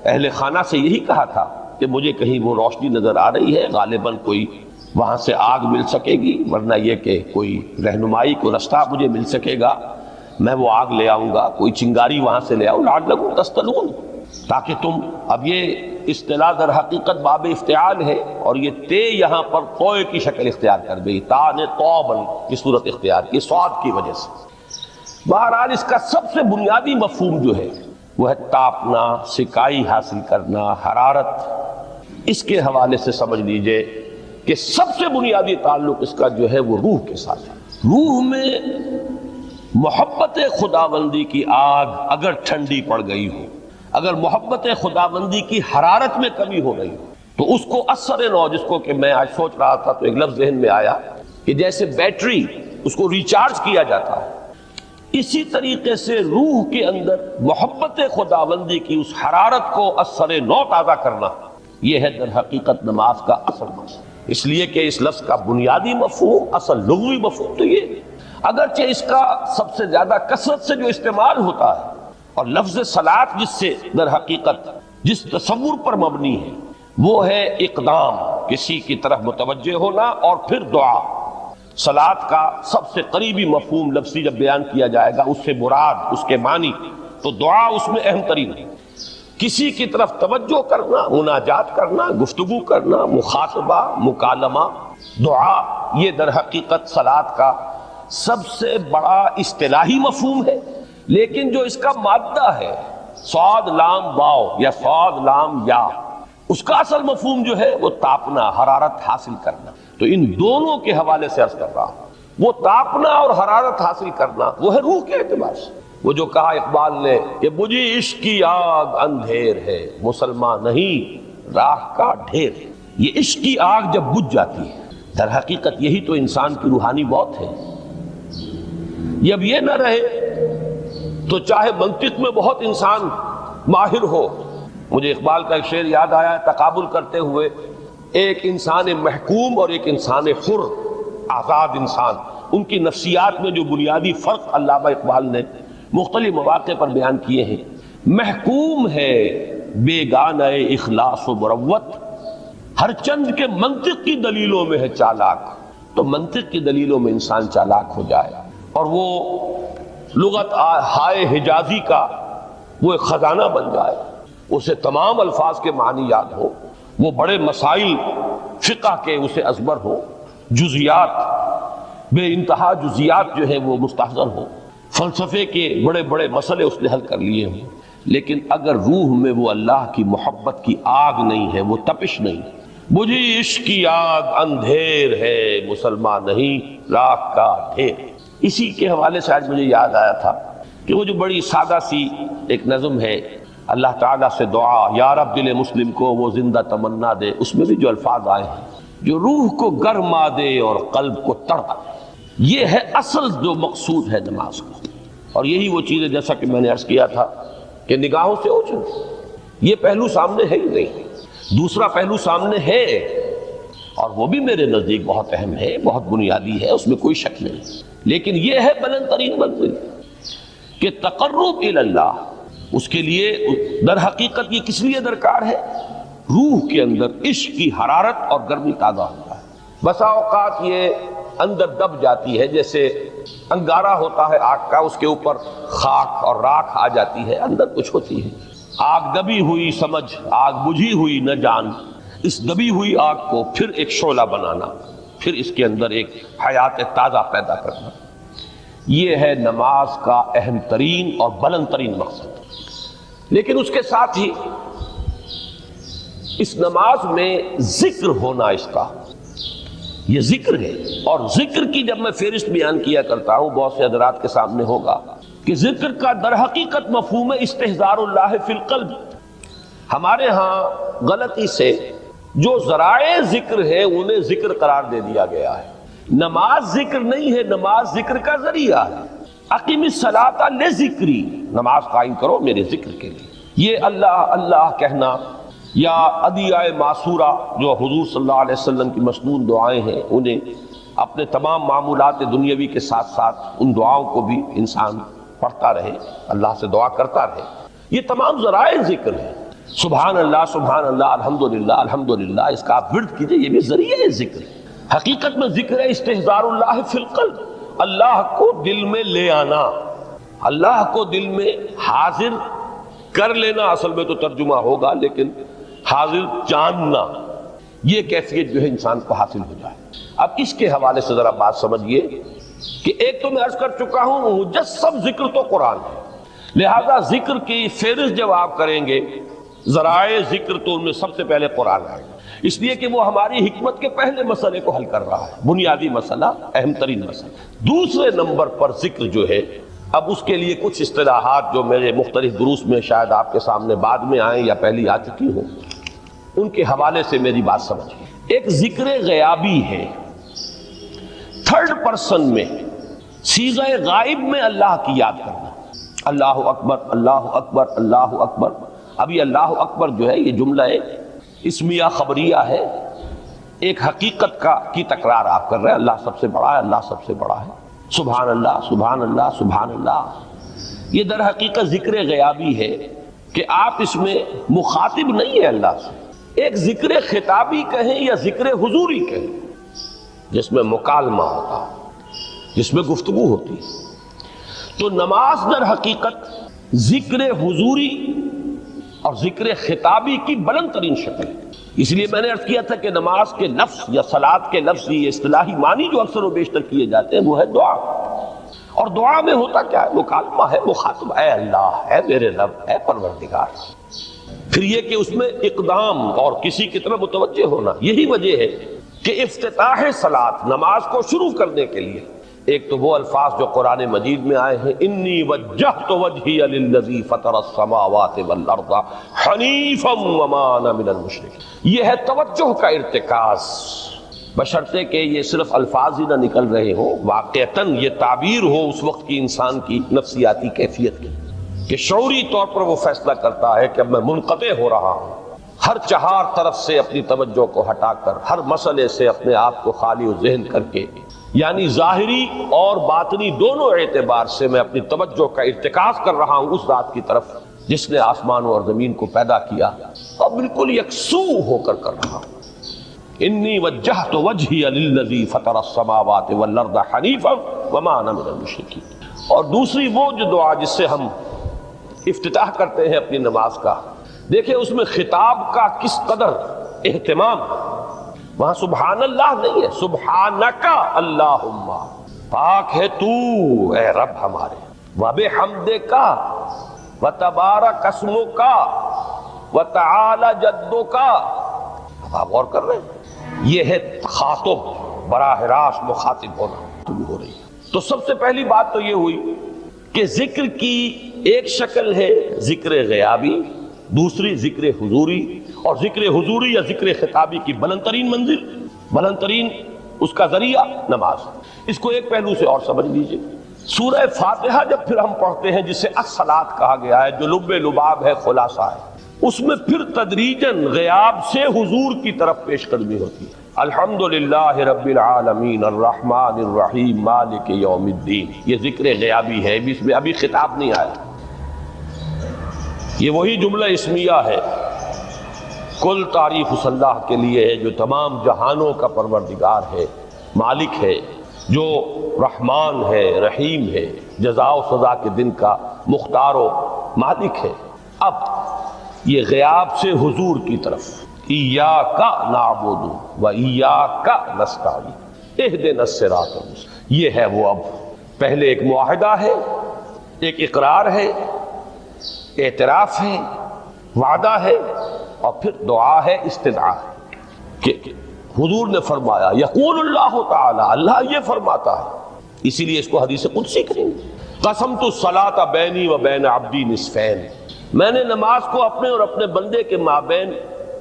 اہل خانہ سے یہی کہا تھا کہ مجھے کہیں وہ روشنی نظر آ رہی ہے، غالباً کوئی وہاں سے آگ مل سکے گی، ورنہ یہ کہ کوئی رہنمائی، کوئی رستہ مجھے مل سکے گا، میں وہ آگ لے آؤں گا، کوئی چنگاری وہاں سے لے آؤں، لعلکم تفتلون، تاکہ تم. اب یہ اصطلاح در حقیقت باب افتعال ہے، اور یہ تے یہاں پر توئے کی شکل اختیار کر گئی، تا نے توبن کی صورت اختیار کی صاد کی وجہ سے. بہرحال اس کا سب سے بنیادی مفہوم جو ہے وہ ہے تاپنا، سکائی حاصل کرنا، حرارت. اس کے حوالے سے سمجھ لیجئے کہ سب سے بنیادی تعلق اس کا جو ہے وہ روح کے ساتھ ہے. روح میں محبت خداوندی کی آگ اگر ٹھنڈی پڑ گئی ہو، اگر محبت خداوندی کی حرارت میں کمی ہو رہی ہو، تو اس کو اثر نو، جس کو کہ میں آج سوچ رہا تھا تو ایک لفظ ذہن میں آیا کہ جیسے بیٹری اس کو ریچارج کیا جاتا ہے، اسی طریقے سے روح کے اندر محبت خداوندی کی اس حرارت کو اثر نو تازہ کرنا، یہ ہے در حقیقت نماز کا اصل مقصد۔ اس لیے کہ اس لفظ کا بنیادی مفہوم، اصل لغوی مفہوم تو یہ ہے، اگرچہ اس کا سب سے زیادہ کثرت سے جو استعمال ہوتا ہے، اور لفظ صلاۃ جس سے در حقیقت جس تصور پر مبنی ہے وہ ہے اقدام، کسی کی طرف متوجہ ہونا اور پھر دعا۔ صلاۃ کا سب سے قریبی مفہوم لفظی جب بیان کیا جائے گا، اس سے مراد، اس کے معنی، تو دعا اس میں اہم ترین ہے۔ کسی کی طرف توجہ کرنا، مناجات کرنا، گفتگو کرنا، مخاطبہ، مکالمہ، دعا، یہ در حقیقت صلاۃ کا سب سے بڑا اصطلاحی مفہوم ہے۔ لیکن جو اس کا مادہ ہے، صاد لام واو یا صاد لام یا، اس کا اصل مفہوم جو ہے وہ تاپنا، حرارت حاصل کرنا۔ تو ان دونوں کے حوالے سے عرض کر رہا ہوں، وہ تاپنا اور حرارت حاصل کرنا وہ ہے روح کے اعتبار سے۔ وہ جو کہا اقبال نے کہ بجھی عشق کی آگ اندھیر ہے، مسلمان نہیں راہ کا ڈھیر ہے۔ یہ عشق کی آگ جب بجھ جاتی ہے، در حقیقت یہی تو انسان کی روحانی موت ہے۔ جب یہ نہ رہے تو چاہے منطق میں بہت انسان ماہر ہو، مجھے اقبال کا ایک شعر یاد آیا، تقابل کرتے ہوئے ایک انسان محکوم اور ایک انسان حر، آزاد انسان، ان کی نفسیات میں جو بنیادی فرق علامہ اقبال نے مختلف مواقع پر بیان کیے ہیں۔ محکوم ہے بیگانہ اخلاص و مروت، ہر چند کے منطق کی دلیلوں میں ہے چالاک۔ تو منطق کی دلیلوں میں انسان چالاک ہو جائے اور وہ لغت ہائے حجازی کا وہ ایک خزانہ بن جائے، اسے تمام الفاظ کے معنی یاد ہو، وہ بڑے مسائل فقہ کے اسے ازبر ہو، جزیات، بے انتہا جزیات جو ہیں وہ مستحضر ہو، فلسفے کے بڑے بڑے مسئلے اس نے حل کر لیے ہوں، لیکن اگر روح میں وہ اللہ کی محبت کی آگ نہیں ہے، وہ تپش نہیں، بجھی عشق کی آگ اندھیر ہے، مسلمان نہیں راہ کا ڈھیر۔ اسی کے حوالے سے آج مجھے یاد آیا تھا کہ وہ جو بڑی سادہ سی ایک نظم ہے، اللہ تعالیٰ سے دعا یا رب دل مسلم کو وہ زندہ تمنا دے، اس میں بھی جو الفاظ آئے ہیں، جو روح کو گرما دے اور قلب کو تڑپا دے، یہ ہے اصل جو مقصود ہے نماز کا۔ اور یہی وہ چیز ہے جیسا کہ میں نے عرض کیا تھا کہ نگاہوں سے اوجھل، یہ پہلو سامنے ہے ہی نہیں، دوسرا پہلو سامنے ہے اور وہ بھی میرے نزدیک بہت اہم ہے، بہت بنیادی ہے، اس میں کوئی شک نہیں، لیکن یہ ہے بلند ترین منزل کہ تقرب الی اللہ۔ اس کے لیے در حقیقت یہ کس لیے درکار ہے؟ روح کے اندر عشق کی حرارت اور گرمی تازہ ہوتا ہے۔ بسا اوقات یہ اندر دب جاتی ہے، جیسے انگارہ ہوتا ہے آگ کا، اس کے اوپر خاک اور راکھ آ جاتی ہے، اندر کچھ ہوتی ہے۔ آگ دبی ہوئی سمجھ، آگ بجھی ہوئی نہ جان، اس دبی ہوئی آگ کو پھر ایک شعلہ بنانا، پھر اس کے اندر ایک حیات تازہ پیدا کرنا، یہ ہے نماز کا اہم ترین اور بلند ترین مقصد۔ لیکن اس کے ساتھ ہی اس نماز میں ذکر ہونا، اس کا یہ ذکر ہے، اور ذکر کی جب میں فہرست بیان کیا کرتا ہوں بہت سے حضرات کے سامنے ہوگا کہ ذکر کا در حقیقت مفہوم ہے استحضار اللہ فی القلب۔ ہمارے ہاں غلطی سے جو ذرائع ذکر ہے انہیں ذکر قرار دے دیا گیا ہے۔ نماز ذکر نہیں ہے، نماز ذکر کا ذریعہ ہے۔ اقیم الصلاۃ لذکری، نماز قائم کرو میرے ذکر کے لیے۔ یہ اللہ اللہ کہنا یا ادعیہ معصورہ جو حضور صلی اللہ علیہ وسلم کی مسنون دعائیں ہیں، انہیں اپنے تمام معمولات دنیاوی کے ساتھ ساتھ ان دعاؤں کو بھی انسان پڑھتا رہے، اللہ سے دعا کرتا رہے، یہ تمام ذرائع ذکر ہیں۔ سبحان اللہ الحمدللہ الحمدللہ، اس کا آپ ورد کیجئے، یہ بھی ذریعہ ذکر ہے۔ حقیقت میں ذکر ہے استحضار اللہ فی القلب، اللہ کو دل میں لے آنا، اللہ کو دل میں حاضر کر لینا، اصل میں تو ترجمہ ہوگا لیکن حاضر جاننا، یہ کیفیت جو ہے انسان کو حاصل ہو جائے۔ اب اس کے حوالے سے ذرا بات سمجھیے کہ ایک تو میں عرض کر چکا ہوں مجسم ذکر تو قرآن ہے، لہذا ذکر کی فہرست جب آپ کریں گے ذرائع ذکر تو ان میں سب سے پہلے قرآن آئے گا، اس لیے کہ وہ ہماری حکمت کے پہلے مسئلے کو حل کر رہا ہے، بنیادی مسئلہ، اہم ترین مسئلہ۔ دوسرے نمبر پر ذکر جو ہے، اب اس کے لیے کچھ اصطلاحات جو میرے مختلف دروس میں شاید آپ کے سامنے بعد میں آئیں یا پہلی آ چکی ہوں، ان کے حوالے سے میری بات سمجھیں۔ ایک ذکر غیابی ہے، تھرڈ پرسن میں صیغہ غائب میں اللہ کی یاد کرنا، اللہ اکبر اللہ اکبر اللہ اکبر. ابھی اللہ اکبر جو ہے یہ جملہ اسمیہ خبریہ ہے، ایک حقیقت کی تکرار آپ کر رہے ہیں. اللہ سب سے بڑا ہے، اللہ سب سے بڑا ہے. سبحان اللہ سبحان اللہ سبحان اللہ. یہ در حقیقت ذکر غیابی ہے کہ آپ اس میں مخاطب نہیں ہے اللہ سے. ایک ذکر خطابی کہیں یا ذکر حضوری کہیں جس میں مکالمہ ہوتا ہے، جس میں گفتگو ہوتی ہے. تو نماز در حقیقت ذکر حضوری اور ذکر خطابی کی بلند ترین شکل ہے. اس لیے میں نے عرض کیا تھا کہ نماز کے لفظ یا صلاۃ کے لفظ یہ اصطلاحی معنی جو اکثر و بیشتر کیے جاتے ہیں وہ ہے دعا. اور دعا میں ہوتا کیا ہے؟ مکالمہ ہے، مخاطب، اے اللہ، اے میرے رب، اے پروردگار. پھر یہ کہ اس میں اقدام اور کسی کی طرف متوجہ ہونا. یہی وجہ ہے کہ افتتاح صلاۃ، نماز کو شروع کرنے کے لیے ایک تو وہ الفاظ جو قرآن مجید میں آئے ہیں، انی وجہت وجہی للذی فطر السماوات والارض حنیفا وما انا من المشرکین. یہ ہے توجہ کا ارتکاز، بشرطے کہ یہ صرف الفاظ ہی نہ نکل رہے ہوں، واقعتاً یہ تعبیر ہو اس وقت کی انسان کی نفسیاتی کیفیت کی، کہ شعوری طور پر وہ فیصلہ کرتا ہے کہ اب میں منقطع ہو رہا ہوں، ہر چہار طرف سے اپنی توجہ کو ہٹا کر، ہر مسئلے سے اپنے آپ کو خالی و ذہن کر کے، یعنی ظاہری اور باطنی دونوں اعتبار سے میں اپنی توجہ کا ارتکاز کر رہا ہوں اس ذات کی طرف جس نے آسمانوں اور زمین کو پیدا کیا، اور بالکل یکسو ہو کر رہا ہوں. انی وجہت وجہی للذی فطر السماوات والارض حنیفا وما انا من المشرکین. اور دوسری وہ جو دعا جس سے ہم افتتاح کرتے ہیں اپنی نماز کا، دیکھیں اس میں خطاب کا کس قدر اہتمام. وہاں سبحان اللہ نہیں ہے، سبحانک اللہم، پاک ہے تو اے رب ہمارے، وبحمدک وتبارک اسمک وتعالی جدک. اب آپ غور کر رہے ہیں، یہ ہے خاطب، براہ راست مخاطب ہونا ہو رہی ہے. تو سب سے پہلی بات تو یہ ہوئی کہ ذکر کی ایک شکل ہے ذکر غیابی، دوسری ذکر حضوری، اور ذکر حضوری یا ذکر خطابی کی بلند ترین منزل، بلند ترین اس کا ذریعہ نماز. اس کو ایک پہلو سے اور سمجھ لیجئے. سورہ فاتحہ جب پھر ہم پڑھتے ہیں جسے الصلاۃ کہا گیا ہے، جو لب لباب ہے، خلاصہ ہے، اس میں پھر تدریجاً غیاب سے حضور کی طرف پیش قدمی ہوتی ہے. الحمدللہ رب العالمین الرحمن الرحیم مالک یوم الدین. یہ ذکر غیابی ہے، اس میں ابھی خطاب نہیں آیا. یہ وہی جملہ اسمیہ ہے، کل تعریف اس اللہ کے لیے ہے جو تمام جہانوں کا پروردگار ہے، مالک ہے، جو رحمان ہے، رحیم ہے، جزا و سزا کے دن کا مختار و مالک ہے. اب یہ غیاب سے حضور کی طرف، ایاک نعبد و ایاک نستعین اہدنا الصراط المستقیم. یہ ہے وہ. اب پہلے ایک معاہدہ ہے، ایک اقرار ہے، اعتراف ہے، وعدہ ہے، اور پھر دعا ہے، استدعا ہے. کہ حضور نے فرمایا، یقول اللہ تعالی، اللہ یہ فرماتا ہے، اسی لیے اس کو حدیث قدسی کہیں گے. قسمت الصلاۃ بینی و بین عبدی نصفین، میں نے نماز کو اپنے اور اپنے بندے کے مابین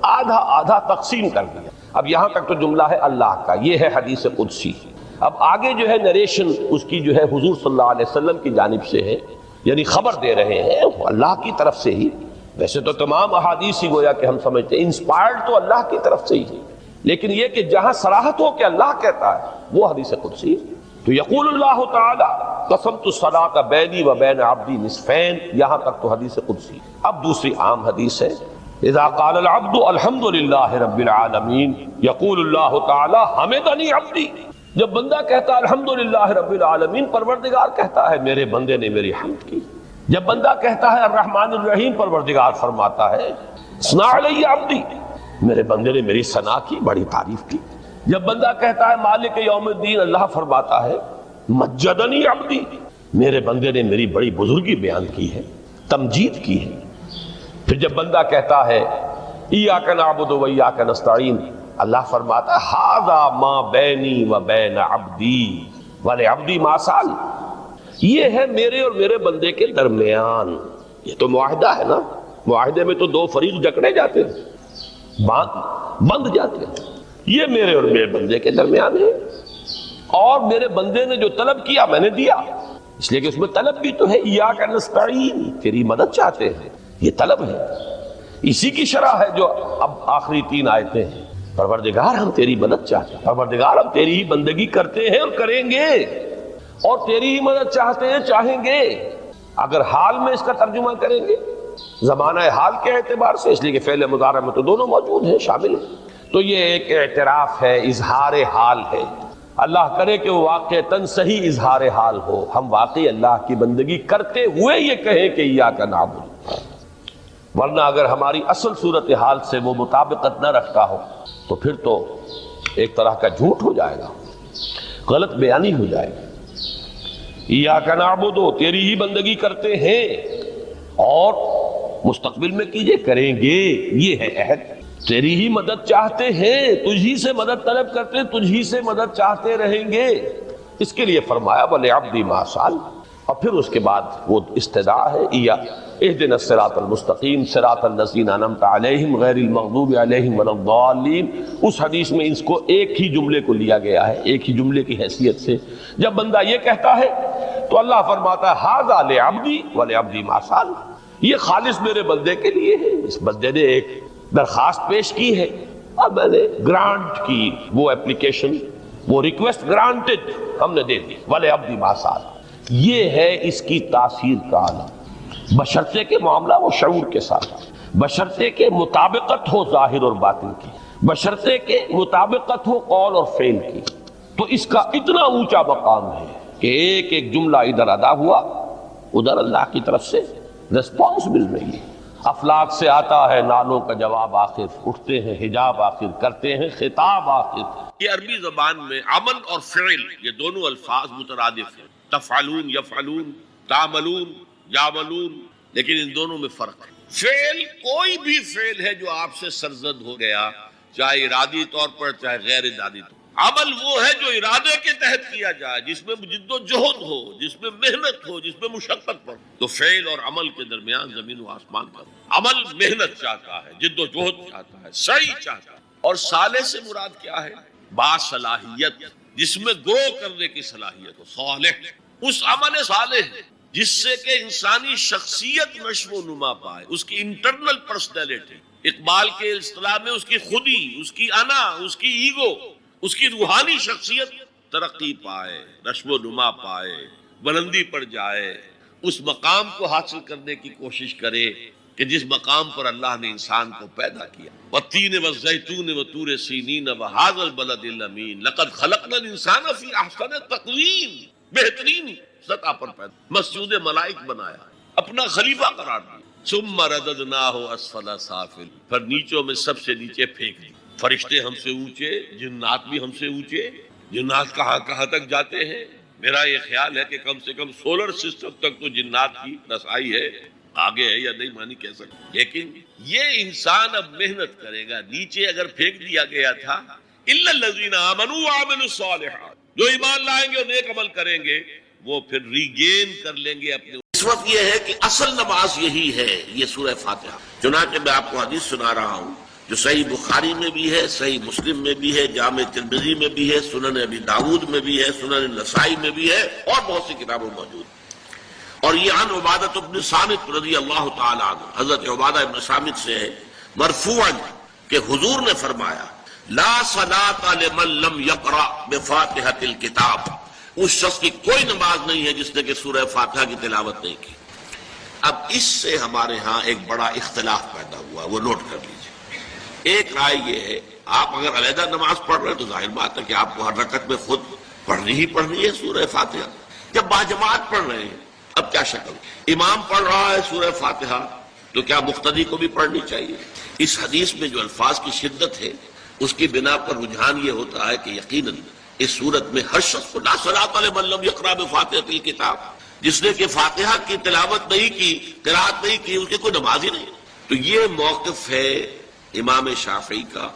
آدھا آدھا تقسیم کر دیا. اب یہاں تک تو جملہ ہے اللہ کا، یہ ہے حدیث قدسی. اب آگے جو ہے نریشن اس کی جو ہے حضور صلی اللہ علیہ وسلم کی جانب سے ہے، یعنی خبر دے رہے ہیں اللہ کی طرف سے ہی. ویسے تو تمام احادیث ہی گویا کہ ہم سمجھتے ہیں انسپائرڈ تو اللہ کی طرف سے ہی ہے، لیکن یہ کہ جہاں صراحت ہو کہ اللہ کہتا ہے وہ حدیث قدسی. تو یقول اللہ تعالی قسمت الصلاۃ بینی و بین عبدی نصفین، یہاں تک تو حدیث قدسی. اب دوسری عام حدیث ہے، اذا قال العبد الحمد للہ رب العالمین یقول اللہ تعالی حمدنی عبدی. جب بندہ کہتا ہے الحمدللہ رب العالمین، پروردگار کہتا ہے میرے بندے نے میری حمد کی. جب بندہ کہتا ہے الرحمن الرحیم، پروردگار فرماتا ہے ثنا علی عبدی، میرے بندے نے میری ثنا کی، بڑی تعریف کی. جب بندہ کہتا ہے مالک یوم الدین، اللہ فرماتا ہے مجدنی عبدی، میرے بندے نے میری بڑی بزرگی بیان کی ہے، تمجید کی ہے. پھر جب بندہ کہتا ہے ایاک نعبد و ایاک نستعین، اللہ فرماتا ہے ھذا ما بینی و بین عبدی ولعبدی ما سأل، یہ ہے میرے اور میرے بندے کے درمیان. یہ تو معاہدہ ہے نا، معاہدے میں تو دو فریق جکڑے جاتے ہیں، بند جاتے ہیں. یہ میرے اور میرے بندے کے درمیان ہے. اور میرے بندے نے جو طلب کیا میں نے دیا، اس لیے کہ اس میں طلب بھی تو ہے، ایاک نستعین، تیری مدد چاہتے ہیں، یہ طلب ہے، اسی کی شرح ہے جو اب آخری 3 آیتیں ہیں۔ پروردگار ہم تیری مدد چاہتے ہیں، پروردگار ہم تیری ہی بندگی کرتے ہیں اور کریں گے، اور تیری ہی مدد چاہتے ہیں، چاہیں گے۔ اگر حال میں اس کا ترجمہ کریں گے زمانہ حال کے اعتبار سے، اس لیے کہ فعل مضارع میں تو دونوں موجود ہیں، شامل ہیں، تو یہ ایک اعتراف ہے، اظہار حال ہے۔ اللہ کرے کہ وہ واقعتاً صحیح اظہار حال ہو، ہم واقعی اللہ کی بندگی کرتے ہوئے یہ کہیں کہ ایاک نعبد، ورنہ اگر ہماری اصل صورتحال سے وہ مطابقت نہ رکھتا ہو تو پھر تو ایک طرح کا جھوٹ ہو جائے گا، غلط بیانی ہو جائے گی۔ ایاک نعبد، تیری ہی بندگی کرتے ہیں، اور مستقبل میں کیجئے، کریں گے، یہ ہے عہد۔ تیری ہی مدد چاہتے ہیں، تجھی سے مدد طلب کرتے ہیں، تجھی سے مدد چاہتے رہیں گے۔ اس کے لیے فرمایا وَلِعَبْدِ مَا سَأَلَ، اور پھر اس کے بعد وہ استدعا ہے، اهدنا الصراط المستقیم صراط الذین انعمت علیہم غیر المغضوب علیہم ولا الضالین۔ اس حدیث میں اس کو ایک ہی جملے کو لیا گیا ہے، ایک ہی جملے کی حیثیت سے۔ جب بندہ یہ کہتا ہے تو اللہ فرماتا ہے ھذا لعبدی ولعبدی ما سأل، یہ خالص میرے بندے کے لیے ہے۔ اس بندے نے ایک درخواست پیش کی ہے اور میں نے گرانٹ کی، وہ اپلیکیشن، وہ ریکویسٹ گرانٹڈ، ہم نے دے دی۔ ولعبدی ما سأل، یہ ہے اس کی تاثیر کا عالم، بشرطے کے معاملہ وہ شعور کے ساتھ، بشرطے کے مطابقت ہو ظاہر اور باطن کی، بشرطے کے مطابقت ہو قول اور فعل کی۔ تو اس کا اتنا اونچا مقام ہے کہ ایک ایک جملہ ادھر ادا ہوا، ادھر اللہ کی طرف سے ریسپانس مل رہی ہے۔ افلاک سے آتا ہے نالوں کا جواب آخر، اٹھتے ہیں حجاب آخر، کرتے ہیں خطاب آخر۔ یہ عربی زبان میں عمل اور فعل یہ دونوں الفاظ مترادف ہیں، تفعلون یفعلون، تعملون یعملون، لیکن ان دونوں میں فرق ہے۔ فعل کوئی بھی فعل ہے جو آپ سے سرزد ہو گیا، چاہے ارادی طور پر چاہے غیر ارادی طور پر۔ عمل وہ ہے جو ارادے کے تحت کیا جائے، جس میں جد و جہد ہو، جس میں محنت ہو، جس میں مشقت ہو۔ تو فعل اور عمل کے درمیان زمین و آسمان کا۔ عمل محنت چاہتا ہے، جد و جہد چاہتا ہے، سعی چاہتا ہے۔ اور صالح سے مراد کیا ہے؟ باصلاحیت، جس میں گرو کرنے کی صلاحیت ہو، صالح۔ اس عمل صالح جس سے کہ انسانی شخصیت نشو و نما پائے، اس کی انٹرنل پرسنالٹی، اقبال کے اصطلاح میں اس کی خودی، اس کی انا، اس کی ایگو، اس کی روحانی شخصیت ترقی پائے، نشو و نما پائے، بلندی پر جائے، اس مقام کو حاصل کرنے کی کوشش کرے کہ جس مقام پر اللہ نے انسان کو پیدا کیا۔ والتین والزیتون وطور سینین وھذا البلد الامین لقد خلقنا الانسان فی احسن تقویم، بہترین سطح پر پیدا، مسجود ملائک بنایا، اپنا خلیفہ قرار دیا۔ ثم رددناہ اسفل سافل، پھر نیچوں میں سب سے نیچے پھینک دی۔ فرشتے ہم سے اونچے، جنات بھی ہم سے اونچے، جنات کہاں کہاں تک جاتے ہیں؟ میرا یہ خیال ہے کہ کم سے کم سولر سسٹم تک تو جنات کی رسائی ہے، آگے ہے یا نہیں مانی کہہ سکتے۔ لیکن یہ انسان اب محنت کرے گا، نیچے اگر پھینک دیا گیا تھا الا الذین آمنوا وعملوا الصالحات، جو ایمان لائیں گے اور نیک عمل کریں گے وہ پھر ریگین کر لیں گے اپنے۔ اس وقت یہ ہے کہ اصل نماز یہی ہے، یہ سورہ فاتحہ۔ چنانچہ میں آپ کو حدیث سنا رہا ہوں جو صحیح بخاری میں بھی ہے، صحیح مسلم میں بھی ہے، جامع ترمذی میں بھی ہے، سنن ابی داؤد میں بھی ہے، سنن نسائی میں بھی ہے، اور بہت سی کتابوں میں موجود ہے۔ اور یہ عن عبادہ بن صامت رضی اللہ تعالی عنہ، حضرت عبادہ بن صامت سے ہے مرفوعا کہ حضور نے فرمایا لا صلاۃ لمن لم یقرأ بفاتحۃ الکتاب، اس شخص کی کوئی نماز نہیں ہے جس نے کہ سورہ فاتحہ کی تلاوت نہیں کی۔ اب اس سے ہمارے ہاں ایک بڑا اختلاف پیدا ہوا، وہ نوٹ کر لیجیے۔ ایک رائے یہ ہے آپ اگر علیحدہ نماز پڑھ رہے ہیں تو ظاہر بات ہے کہ آپ کو ہر رکعت میں خود پڑھنی ہی پڑھنی ہے سورہ فاتحہ۔ جب باجماعت پڑھ رہے ہیں اب کیا شکل، امام پڑھ رہا ہے سورہ فاتحہ تو کیا مقتدی کو بھی پڑھنی چاہیے؟ اس حدیث میں جو الفاظ کی شدت ہے اس کی بنا پر رجحان یہ ہوتا ہے کہ یقیناً اس صورت میں ہر شخص کو لا صلاۃ لمن لم یقرأ بفاتحۃ الکتاب، جس نے کہ فاتحہ کی تلاوت نہیں کی، قرات نہیں کی، اس کی کوئی نماز ہی نہیں۔ تو یہ موقف ہے امام شافعی کا،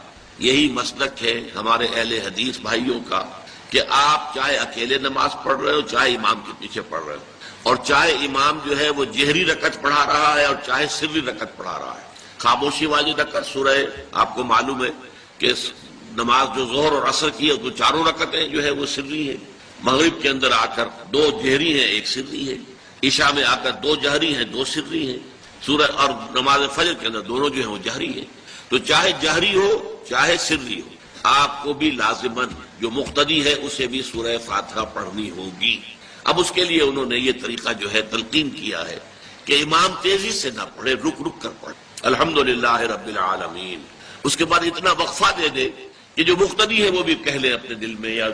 یہی مسلک ہے ہمارے اہل حدیث بھائیوں کا کہ آپ چاہے اکیلے نماز پڑھ رہے ہو، چاہے امام کے پیچھے پڑھ رہے ہو، اور چاہے امام جو ہے وہ جہری رکعت پڑھا رہا ہے اور چاہے سری رکعت پڑھا رہا ہے۔ خاموشی والی رکعت سورہ آپ کو معلوم ہے کہ نماز جو ظہر اور عصر کی ہے تو چاروں رکعتیں جو ہے وہ سری ہیں، مغرب کے اندر آ کر 2 جہری ہیں 1 سری ہے، عشاء میں آ کر 2 جہری ہیں 2 سری ہیں، سورہ اور نماز فجر کے اندر دونوں جو ہیں وہ جہری ہیں۔ تو چاہے جہری ہو چاہے سری ہو، آپ کو بھی لازماً جو مقتدی ہے اسے بھی سورہ فاتحہ پڑھنی ہوگی۔ اب اس کے لیے انہوں نے یہ طریقہ جو ہے تلقین کیا ہے کہ امام تیزی سے نہ پڑھے، رک رک کر پڑھے، الحمدللہ رب العالمین، اس کے بعد اتنا وقفہ دے دے کہ جو مقتدی ہے وہ بھی کہہ لے اپنے دل میں یا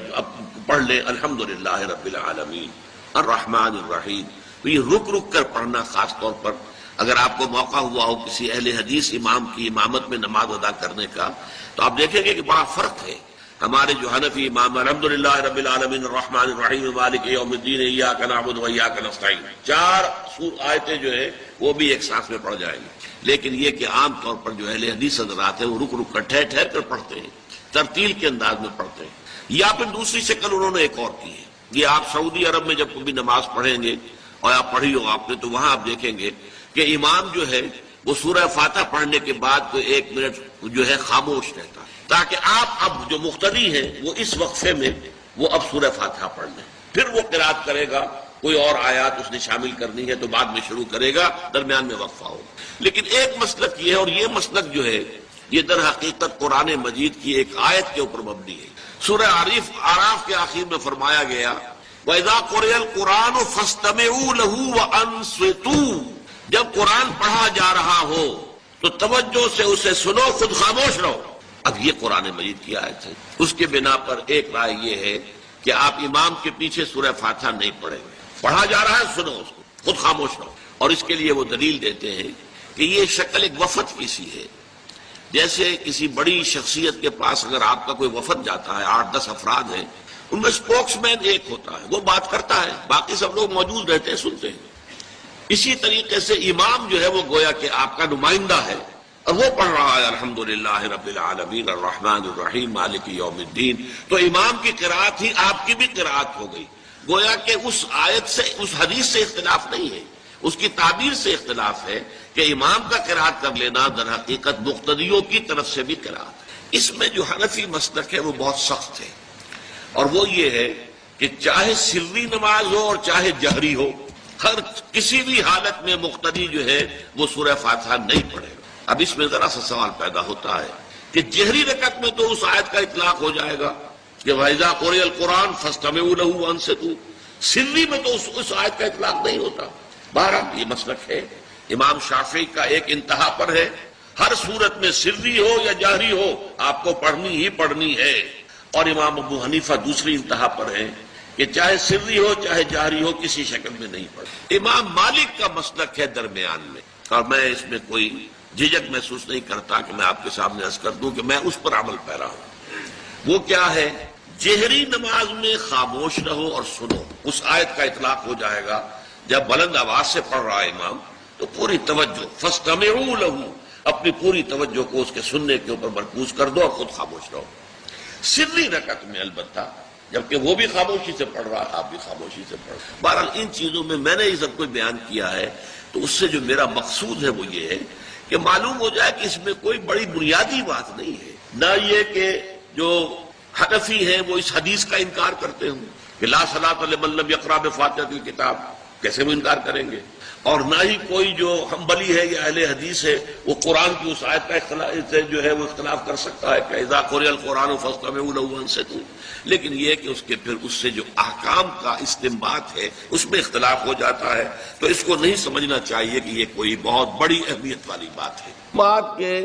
پڑھ لے الحمدللہ رب العالمین الرحمن الرحیم۔ تو یہ رک رک کر پڑھنا، خاص طور پر اگر آپ کو موقع ہوا ہو کسی اہل حدیث امام کی امامت میں نماز ادا کرنے کا، تو آپ دیکھیں گے کہ بڑا فرق ہے۔ ہمارے جو حنفی امام الحمدللہ رب العالمین الرحمن الرحیم مالک یوم الدین ایاک نعبد و ایاک نستعین، 4 آیتیں جو ہیں وہ بھی ایک ساتھ میں پڑھ جائیں گے، لیکن یہ کہ عام طور پر جو اہل حدیث حضرات ہیں وہ رک رک کر ٹھہر ٹھہر کر پڑھتے ہیں، ترتیل کے انداز میں پڑھتے ہیں۔ یا پھر دوسری شکل انہوں نے ایک اور کی ہے، یہ آپ سعودی عرب میں جب کبھی نماز پڑھیں گے اور آپ پڑھی ہو آپ نے، تو وہاں آپ دیکھیں گے کہ امام جو ہے وہ سورہ فاتحہ پڑھنے کے بعد کوئی 1 منٹ جو ہے خاموش رہتا ہے، تاکہ آپ اب جو مقتدی ہیں وہ اس وقفے میں وہ اب سورہ فاتحہ پڑھ لیں، پھر وہ قرات کرے گا، کوئی اور آیات اس نے شامل کرنی ہے تو بعد میں شروع کرے گا، درمیان میں وقفہ ہوگا۔ لیکن ایک مسلک یہ ہے، اور یہ مسلک جو ہے یہ در حقیقت قرآن مجید کی ایک آیت کے اوپر مبنی ہے۔ سورہ اعراف کے آخر میں فرمایا گیا وَإِذَا قُرِئَ الْقُرْآنُ فَاسْتَمِعُوا لَهُ وَأَنصِتُوا، جب قرآن پڑھا جا رہا ہو تو توجہ سے اسے سنو، خود خاموش رہو۔ اب یہ قرآن مجید کی آیت ہے، اس کے بنا پر ایک رائے یہ ہے کہ آپ امام کے پیچھے سورہ فاتحہ نہیں پڑھیں گے، پڑھا جا رہا ہے سنو اس کو، خود خاموش رہو۔ اور اس کے لیے وہ دلیل دیتے ہیں کہ یہ شکل ایک وفد کی سی ہے، جیسے کسی بڑی شخصیت کے پاس اگر آپ کا کوئی وفد جاتا ہے، 8-10 افراد ہیں، ان میں اسپوکس مین ایک ہوتا ہے، وہ بات کرتا ہے، باقی سب لوگ موجود رہتے ہیں، سنتے ہیں۔ اسی طریقے سے امام جو ہے وہ گویا کہ آپ کا نمائندہ ہے، اور وہ پڑھ رہا ہے الحمدللہ رب العالمین الرحمن الرحیم مالک یوم الدین، تو امام کی قرات ہی آپ کی بھی قرات ہو گئی۔ گویا کہ اس آیت سے، اس حدیث سے اختلاف نہیں ہے، اس کی تعبیر سے اختلاف ہے کہ امام کا قرات کر لینا در حقیقت مقتدیوں کی طرف سے بھی قرات۔ اس میں جو حنفی مسلک ہے وہ بہت سخت ہے، اور وہ یہ ہے کہ چاہے سری نماز ہو اور چاہے جہری ہو، ہر کسی بھی حالت میں مقتدی جو ہے وہ سورہ فاتحہ نہیں پڑھے گا۔ اب اس میں ذرا سا سوال پیدا ہوتا ہے کہ جہری رکعت میں تو اس آیت کا اطلاق ہو جائے گا کہ وَإِذَا قُرِئَ الْقُرْآنُ فَاسْتَمِعُوا لَهُ وَأَنصِتُوا، سری میں تو اس آیت کا اطلاق نہیں ہوتا۔ بہرحال یہ مسلک ہے، امام شافعی کا ایک انتہا پر ہے، ہر صورت میں سری ہو یا جہری ہو آپ کو پڑھنی ہی پڑھنی ہے، اور امام ابو حنیفہ دوسری انتہا پر ہے کہ چاہے سری ہو چاہے جہری ہو کسی شکل میں نہیں پڑھے۔ امام مالک کا مسلک ہے درمیان میں، اور میں اس میں کوئی جھجک محسوس نہیں کرتا کہ میں آپ کے سامنے عرض کر دوں کہ میں اس پر عمل پیرا ہوں۔ وہ کیا ہے؟ جہری نماز میں خاموش رہو اور سنو، اس آیت کا اطلاق ہو جائے گا جب بلند آواز سے پڑھ رہا ہے امام تو پوری توجہ، فاستمعوا لہ، اپنی پوری توجہ کو اس کے سننے کے اوپر مرکوز کر دو اور خود خاموش رہو۔ سری رکعت میں البتہ جبکہ وہ بھی خاموشی سے پڑھ رہا ہے، آپ بھی خاموشی سے پڑھ رہے۔ بہرحال ان چیزوں میں میں نے یہ سب کچھ بیان کیا ہے، تو اس سے جو میرا مقصود ہے وہ یہ ہے کہ معلوم ہو جائے کہ اس میں کوئی بڑی بنیادی بات نہیں ہے، نہ یہ کہ جو حنفی ہیں وہ اس حدیث کا انکار کرتے ہوں کہ لا صلاۃ لمن لم یقرأ بفاتحۃ الکتاب، کیسے وہ انکار کریں گے، اور نہ ہی کوئی جو حنبلی ہے یا اہل حدیث ہے وہ قرآن کی اس آیت کا اختلاف سے جو ہے وہ اختلاف کر سکتا ہے کہ اذا قرئ القرآن فاستمعوا لہ وانصتوا، لیکن یہ کہ اس کے پھر اس سے جو احکام کا استنباط ہے اس میں اختلاف ہو جاتا ہے، تو اس کو نہیں سمجھنا چاہیے کہ یہ کوئی بہت بڑی اہمیت والی بات ہے۔ بات کہ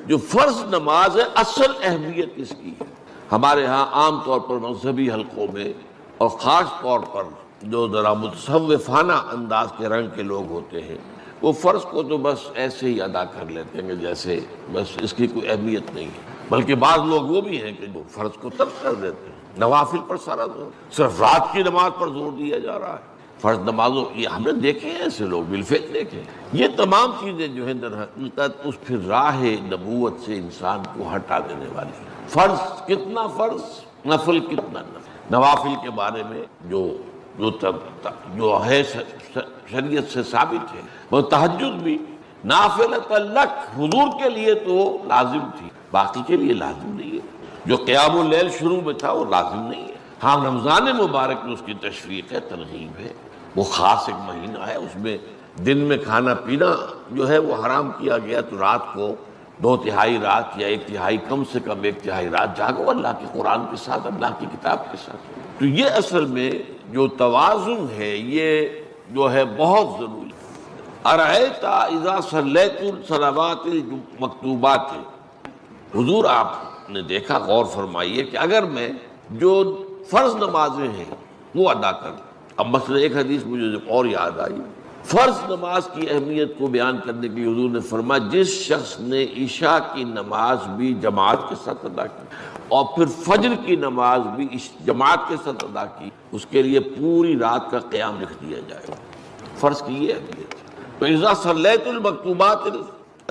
جو فرض نماز ہے اصل اہمیت اس کی ہے۔ ہمارے ہاں عام طور پر مذہبی حلقوں میں اور خاص طور پر جو ذرا متصوفانہ انداز کے رنگ کے لوگ ہوتے ہیں وہ فرض کو تو بس ایسے ہی ادا کر لیتے ہیں جیسے بس اس کی کوئی اہمیت نہیں ہے، بلکہ بعض لوگ وہ بھی ہیں کہ جو فرض کو ترک کر دیتے ہیں، نوافل پر سارا زور، صرف رات کی نماز پر زور دیا جا رہا ہے، فرض نمازوں یہ ہم نے دیکھے ہیں ایسے لوگ بالفعل دیکھے۔ یہ تمام چیزیں جو ہیں در حقیقت اس پھر راہ نبوت سے انسان کو ہٹا دینے والی ہیں۔ فرض کتنا فرض، نفل کتنا نفل۔ نوافل کے بارے میں جو ہے شریعت سے ثابت ہے، وہ تہجد بھی نافلۃ لک، حضور کے لیے تو لازم تھی، باقی کے لیے لازم نہیں ہے۔ جو قیام اللیل شروع میں تھا وہ لازم نہیں ہے. ہاں رمضان مبارک میں اس کی تشویق ہے، ترغیب ہے، وہ خاص ایک مہینہ ہے، اس میں دن میں کھانا پینا جو ہے وہ حرام کیا گیا، تو رات کو 2/3 رات یا 1/3 کم سے کم 1/3 رات جاگو اللہ کے قرآن کے ساتھ، اللہ کی کتاب کے ساتھ. تو یہ اصل میں جو توازن ہے یہ جو ہے بہت ضروری. ارأیت اذا صلیت الصلوات المکتوبات، حضور آپ نے دیکھا، غور فرمائیے کہ اگر میں جو فرض نمازیں ہیں وہ ادا کروں. اب مثلا ایک حدیث مجھے اور یاد آئی، فرض نماز کی اہمیت کو بیان کرنے کے لیے حضور نے فرمایا جس شخص نے عشاء کی نماز بھی جماعت کے ساتھ ادا کی اور پھر فجر کی نماز بھی جماعت کے ساتھ ادا کی، اس کے لیے پوری رات کا قیام لکھ دیا جائے گا. فرض کی یہ اہمیت ہے. تو اذا صلیت المکتوبات،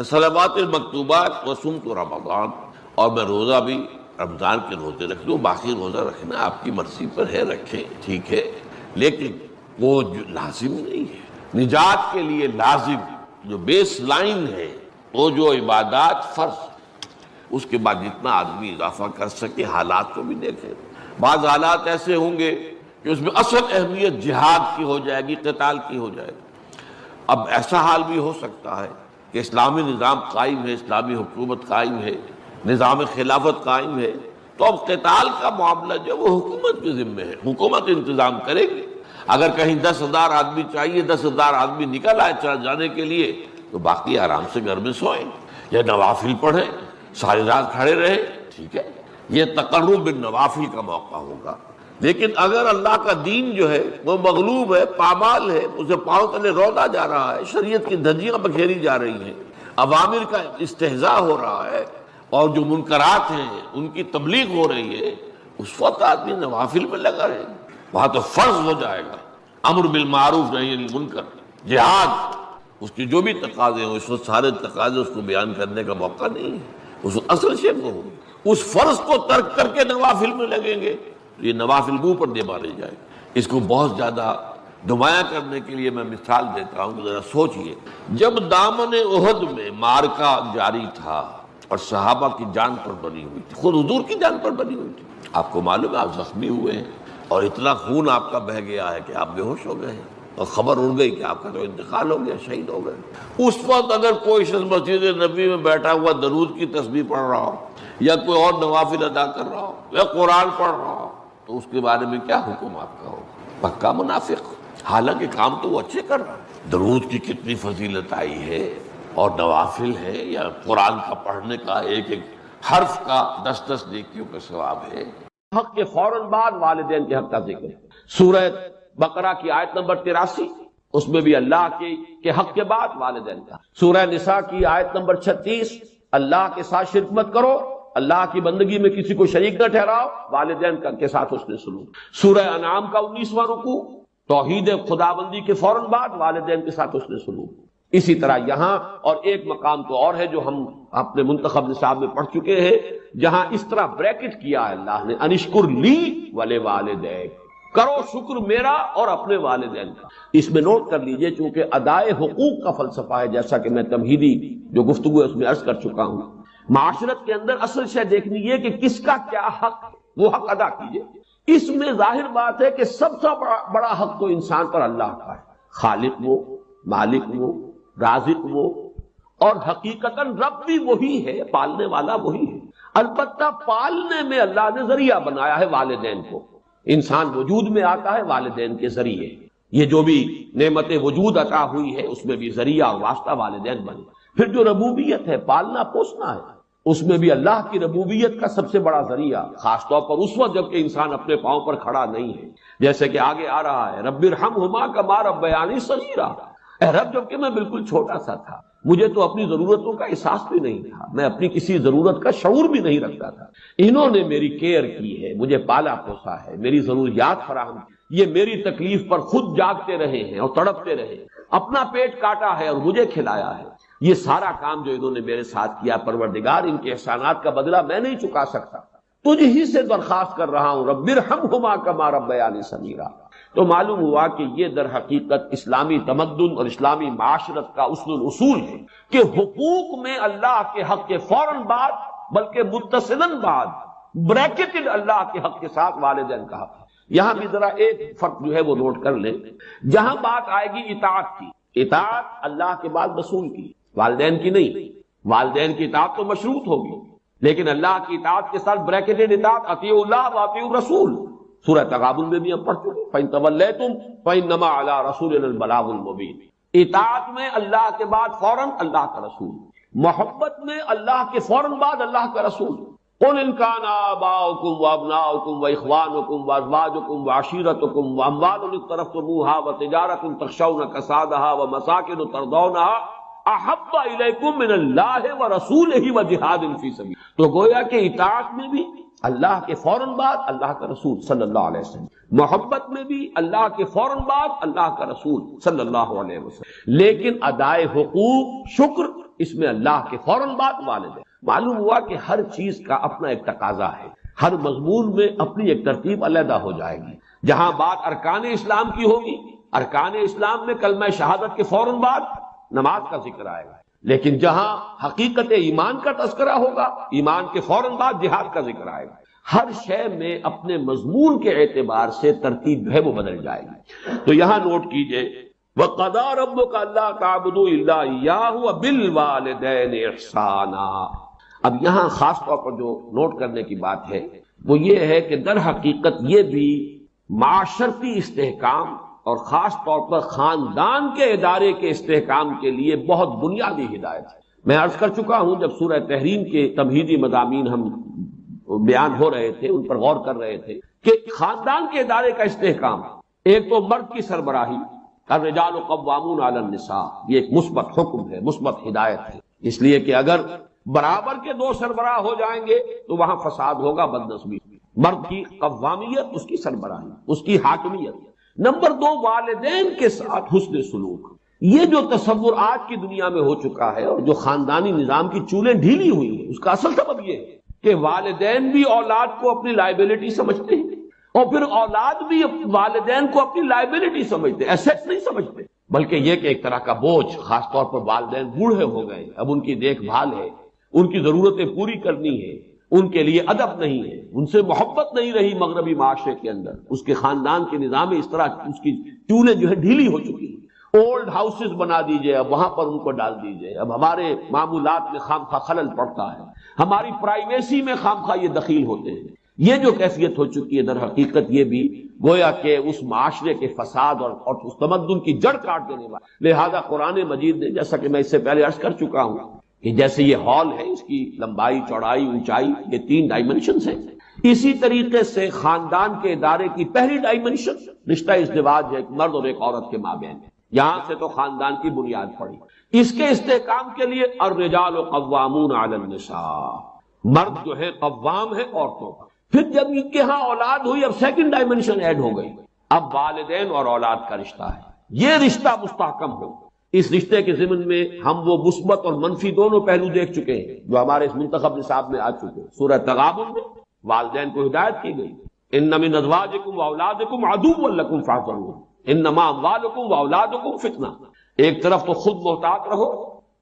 صلوات المکتوبات وصمت رمضان، اور میں روزہ بھی رمضان کے روزے رکھ لوں. باقی روزہ رکھنا آپ کی مرضی پر ہے، رکھیں ٹھیک ہے، لیکن وہ لازم نہیں ہے. نجات کے لیے لازم جو بیس لائن ہے وہ جو عبادات فرض، اس کے بعد جتنا آدمی اضافہ کر سکے. حالات کو بھی دیکھیں، بعض حالات ایسے ہوں گے کہ اس میں اصل اہمیت جہاد کی ہو جائے گی، قتال کی ہو جائے گی. اب ایسا حال بھی ہو سکتا ہے کہ اسلامی نظام قائم ہے، اسلامی حکومت قائم ہے، نظام خلافت قائم ہے، تو اب قتال کا معاملہ جو وہ حکومت کے ذمہ ہے، حکومت انتظام کرے گی. اگر کہیں 10,000 آدمی چاہیے، 10,000 آدمی نکل آئے چل جانے کے لیے، تو باقی آرام سے گھر میں سوئیں یا نوافل پڑھیں، ساری رات کھڑے رہیں، ٹھیک ہے. یہ تقرب بالنوافل کا موقع ہوگا. لیکن اگر اللہ کا دین جو ہے وہ مغلوب ہے، پامال ہے، اسے پاؤں تلے رولا جا رہا ہے، شریعت کی دھجیاں بکھیری جا رہی ہیں، اوامر کا استہزاء ہو رہا ہے، اور جو منکرات ہیں ان کی تبلیغ ہو رہی ہے، اس وقت آدمی نوافل میں لگا رہے. وہاں تو فرض ہو جائے گا امر بالمعروف نہی عن المنکر، جہاد، اس کی جو بھی تقاضے ہوں، اس وقت سارے تقاضے اس کو بیان کرنے کا موقع نہیں ہے. اس اصل شے کو اس فرض کو ترک کر کے نوافل میں لگیں گے، یہ نوافل منہ پر دے مارے جائے. اس کو بہت زیادہ نمایاں کرنے کے لیے میں مثال دیتا ہوں. ذرا سوچئے، جب دامن احد میں معرکہ جاری تھا اور صحابہ کی جان پر بنی ہوئی تھی، خود حضور کی جان پر بنی ہوئی تھی، آپ کو معلوم ہے آپ زخمی ہوئے ہیں اور اتنا خون آپ کا بہہ گیا ہے کہ آپ بے ہوش ہو گئے ہیں، اور خبر اڑ گئی کہ آپ کا تو انتقال ہو گیا، شہید ہو گئے. اس وقت اگر کوئی شخص مسجد نبی میں بیٹھا ہوا درود کی تسبیح پڑھ رہا ہو، یا کوئی اور نوافل ادا کر رہا ہو، یا قرآن پڑھ رہا ہو، تو اس کے بارے میں کیا حکم آپ کا ہو؟ پکا منافق. حالانکہ کام تو وہ اچھے کر رہا ہے. درود کی کتنی فضیلت آئی ہے، اور نوافل ہے، یا قرآن کا پڑھنے کا ایک ایک حرف کا 10 نیکیوں کا ثواب ہے. حق کے فوراً بعد والدین کے حق کا ذکر ہے. سورہ بقرہ کی آیت نمبر 83، اس میں بھی اللہ کے حق کے بعد والدین کا. سورہ نساء کی آیت نمبر 36، اللہ کے ساتھ شرک مت کرو، اللہ کی بندگی میں کسی کو شریک نہ ٹھہراؤ، والدین کے ساتھ حسن سلوک. سورہ انعام کا 19واں رکوع، توحید خداوندی کے فوراً بعد والدین کے ساتھ حسن سلوک. اسی طرح یہاں اور ایک مقام تو اور ہے جو ہم اپنے منتخب نصاب میں پڑھ چکے ہیں، جہاں اس طرح بریکٹ کیا ہے اللہ نے، انشکر لی ولوالدیک، کرو شکر میرا اور اپنے والدین کا. اس میں نوٹ کر لیجئے، چونکہ ادائے حقوق کا فلسفہ ہے، جیسا کہ میں تمہیدی جو گفتگو ہے اس میں عرض کر چکا ہوں. معاشرت کے اندر اصل شے دیکھنی یہ کہ کس کا کیا حق، وہ حق ادا کیجئے. اس میں ظاہر بات ہے کہ سب سے بڑا حق تو انسان پر اللہ کا ہے. خالق وہ، مالک وہ، رازق وہ، اور حقیقتاً رب بھی وہی ہے، پالنے والا وہی ہے. البتہ پالنے میں اللہ نے ذریعہ بنایا ہے والدین کو. انسان وجود میں آتا ہے والدین کے ذریعے. یہ جو بھی نعمت وجود عطا ہوئی ہے اس میں بھی ذریعہ اور واسطہ والدین بنے. پھر جو ربوبیت ہے، پالنا پوسنا ہے، اس میں بھی اللہ کی ربوبیت کا سب سے بڑا ذریعہ، خاص طور پر اس وقت جب کہ انسان اپنے پاؤں پر کھڑا نہیں ہے، جیسے کہ آگے آ رہا ہے رب ارحمہما کما ربیانی صغیرا. اے رب، جب کہ میں بالکل چھوٹا سا تھا، مجھے تو اپنی ضرورتوں کا احساس بھی نہیں تھا، میں اپنی کسی ضرورت کا شعور بھی نہیں رکھتا تھا، انہوں نے میری کیئر کی ہے، مجھے پالا پوسا ہے، میری ضروریات فراہم کی، یہ میری تکلیف پر خود جاگتے رہے ہیں اور تڑپتے رہے، اپنا پیٹ کاٹا ہے اور مجھے کھلایا ہے. یہ سارا کام جو انہوں نے میرے ساتھ کیا، پروردگار ان کے احسانات کا بدلہ میں نہیں چکا سکتا، تجھ ہی سے درخواست کر رہا ہوں، رب ارحمہما کما ربیانی صغیرا. تو معلوم ہوا کہ یہ در حقیقت اسلامی تمدن اور اسلامی معاشرت کا اصل الاصول ہے کہ حقوق میں اللہ کے حق کے فوراً بعد، بلکہ متصلاً بعد، بریکٹڈ اللہ کے حق کے ساتھ والدین کا حق. یہاں بھی ذرا ایک فرق جو ہے وہ نوٹ کر لیں. جہاں بات آئے گی اطاعت کی، اطاعت اللہ کے بعد رسول کی، والدین کی نہیں. والدین کی اطاعت تو مشروط ہوگی، لیکن اللہ کی اطاعت کے ساتھ بریکٹڈ اطاعت اطیعوا اللہ واطیعوا الرسول. سورہ تغابن میں بھی ہم پڑھ چکے فَإِن تَوَلَّيْتُمْ فَإِنَّمَا عَلَىٰ رَسُولِنَا الْبَلَاغُ الْمُبِينُ. اطاعت میں اللہ کے بعد فوراً اللہ کا رسول، محبت میں اللہ کے فوراً بعد اللہ کا رسول. قُلْ إِنْ كَانَ آبَاؤُكُمْ وَأَبْنَاؤُكُمْ وَإِخْوَانُكُمْ وَأَزْوَاجُكُمْ وَعَشِيرَتُكُمْ وَأَمْوَالٌ اقْتَرَفْتُمُوهَا وَتِجَارَةٌ تَخْشَوْنَ كَسَادَهَا وَمَسَاكِنُ تَرْضَوْنَهَا احب الیکم من اللہ ورسولہ وجہاد فی سبیلہ. تو گویا کہ اطاعت میں بھی اللہ کے فوراً بعد اللہ کا رسول صلی اللہ علیہ وسلم، محبت میں بھی اللہ کے فوراً بعد اللہ کا رسول صلی اللہ علیہ وسلم. لیکن ادائے حقوق شکر اس میں اللہ کے فوراً بعد والدین. معلوم ہوا کہ ہر چیز کا اپنا ایک تقاضا ہے، ہر مضمون میں اپنی ایک ترتیب علیحدہ ہو جائے گی. جہاں بات ارکان اسلام کی ہوگی، ارکان اسلام میں کلمہ شہادت کے فوراً بعد نماز کا ذکر آئے گا. لیکن جہاں حقیقت ایمان کا تذکرہ ہوگا، ایمان کے فوراً بعد جہاد کا ذکر آئے گا. ہر شے میں اپنے مضمون کے اعتبار سے ترتیب جو ہے وہ بدل جائے گی. تو یہاں نوٹ کیجئے وَقَضَىٰ رَبُّكَ أَلَّا تَعْبُدُوا إِلَّا إِيَّاهُ وَبِالْوَالِدَيْنِ إِحْسَانًا. اب یہاں خاص طور پر جو نوٹ کرنے کی بات ہے وہ یہ ہے کہ در حقیقت یہ بھی معاشرتی استحکام اور خاص طور پر خاندان کے ادارے کے استحکام کے لیے بہت بنیادی ہدایت ہے. میں عرض کر چکا ہوں جب سورہ تحریم کے تمہیدی مضامین ہم بیان ہو رہے تھے، ان پر غور کر رہے تھے کہ خاندان کے ادارے کا استحکام، ایک تو مرد کی سربراہی، الرجال قوامون علی النساء، یہ ایک مثبت حکم ہے، مثبت ہدایت ہے. اس لیے کہ اگر برابر کے دو سربراہ ہو جائیں گے تو وہاں فساد ہوگا، بدنسبی. مرد کی قوامیت، اس کی سربراہی، اس کی حاکمیت. نمبر دو، والدین کے ساتھ حسن سلوک. یہ جو تصور آج کی دنیا میں ہو چکا ہے اور جو خاندانی نظام کی چولیں ڈھیلی ہوئی ہیں، اس کا اصل سبب یہ ہے کہ والدین بھی اولاد کو اپنی لائبلٹی سمجھتے ہیں، اور پھر اولاد بھی والدین کو اپنی لائبلٹی سمجھتے ہیں، ایسیٹ نہیں سمجھتے، بلکہ یہ کہ ایک طرح کا بوجھ. خاص طور پر والدین بوڑھے ہو گئے، اب ان کی دیکھ بھال ہے، ان کی ضرورتیں پوری کرنی ہے، ان کے لیے ادب نہیں ہے، ان سے محبت نہیں رہی مغربی معاشرے کے اندر. اس کے خاندان کے نظام اس طرح اس کی چولیں جو ہے ڈھیلی ہو چکی ہیں. اولڈ ہاؤسز بنا دیجئے، اب وہاں پر ان کو ڈال دیجئے. اب ہمارے معمولات میں خام خواہ خلل پڑتا ہے، ہماری پرائیویسی میں خام خواہ یہ دخیل ہوتے ہیں. یہ جو کیفیت ہو چکی ہے در حقیقت یہ بھی گویا کہ اس معاشرے کے فساد اور اس تمدن کی جڑ کاٹ دینے والا. لہذا قرآن مجید نے، جیسا کہ میں اس سے پہلے عرض کر چکا ہوں کہ جیسے یہ ہال ہے، اس کی لمبائی، چوڑائی، اونچائی، یہ 3 ڈائمنشنز ہیں. اسی طریقے سے خاندان کے ادارے کی پہلی ڈائمنشن رشتہ ازدواج ہے، ایک مرد اور ایک عورت کے مابین. یہاں سے تو خاندان کی بنیاد پڑی. اس کے استحکام کے لیے الرجال قوامون علی النساء، مرد جو ہے قوام ہے عورتوں پر. پھر جب ان کے ہاں اولاد ہوئی، اب سیکنڈ ڈائمنشن ایڈ ہو گئی. اب والدین اور اولاد کا رشتہ ہے، یہ رشتہ مستحکم ہو. اس رشتے کے ضمن میں ہم وہ مثبت اور منفی دونوں پہلو دیکھ چکے ہیں جو ہمارے اس منتخب نصاب میں آ چکے ہیں. سورہ تغابن میں والدین کو ہدایت کی گئی، ان من ازواجکم واولادکم عدو لکم فاحذروہ انما اموالکم واولادکم فتنہ. ایک طرف تو خود محتاط رہو،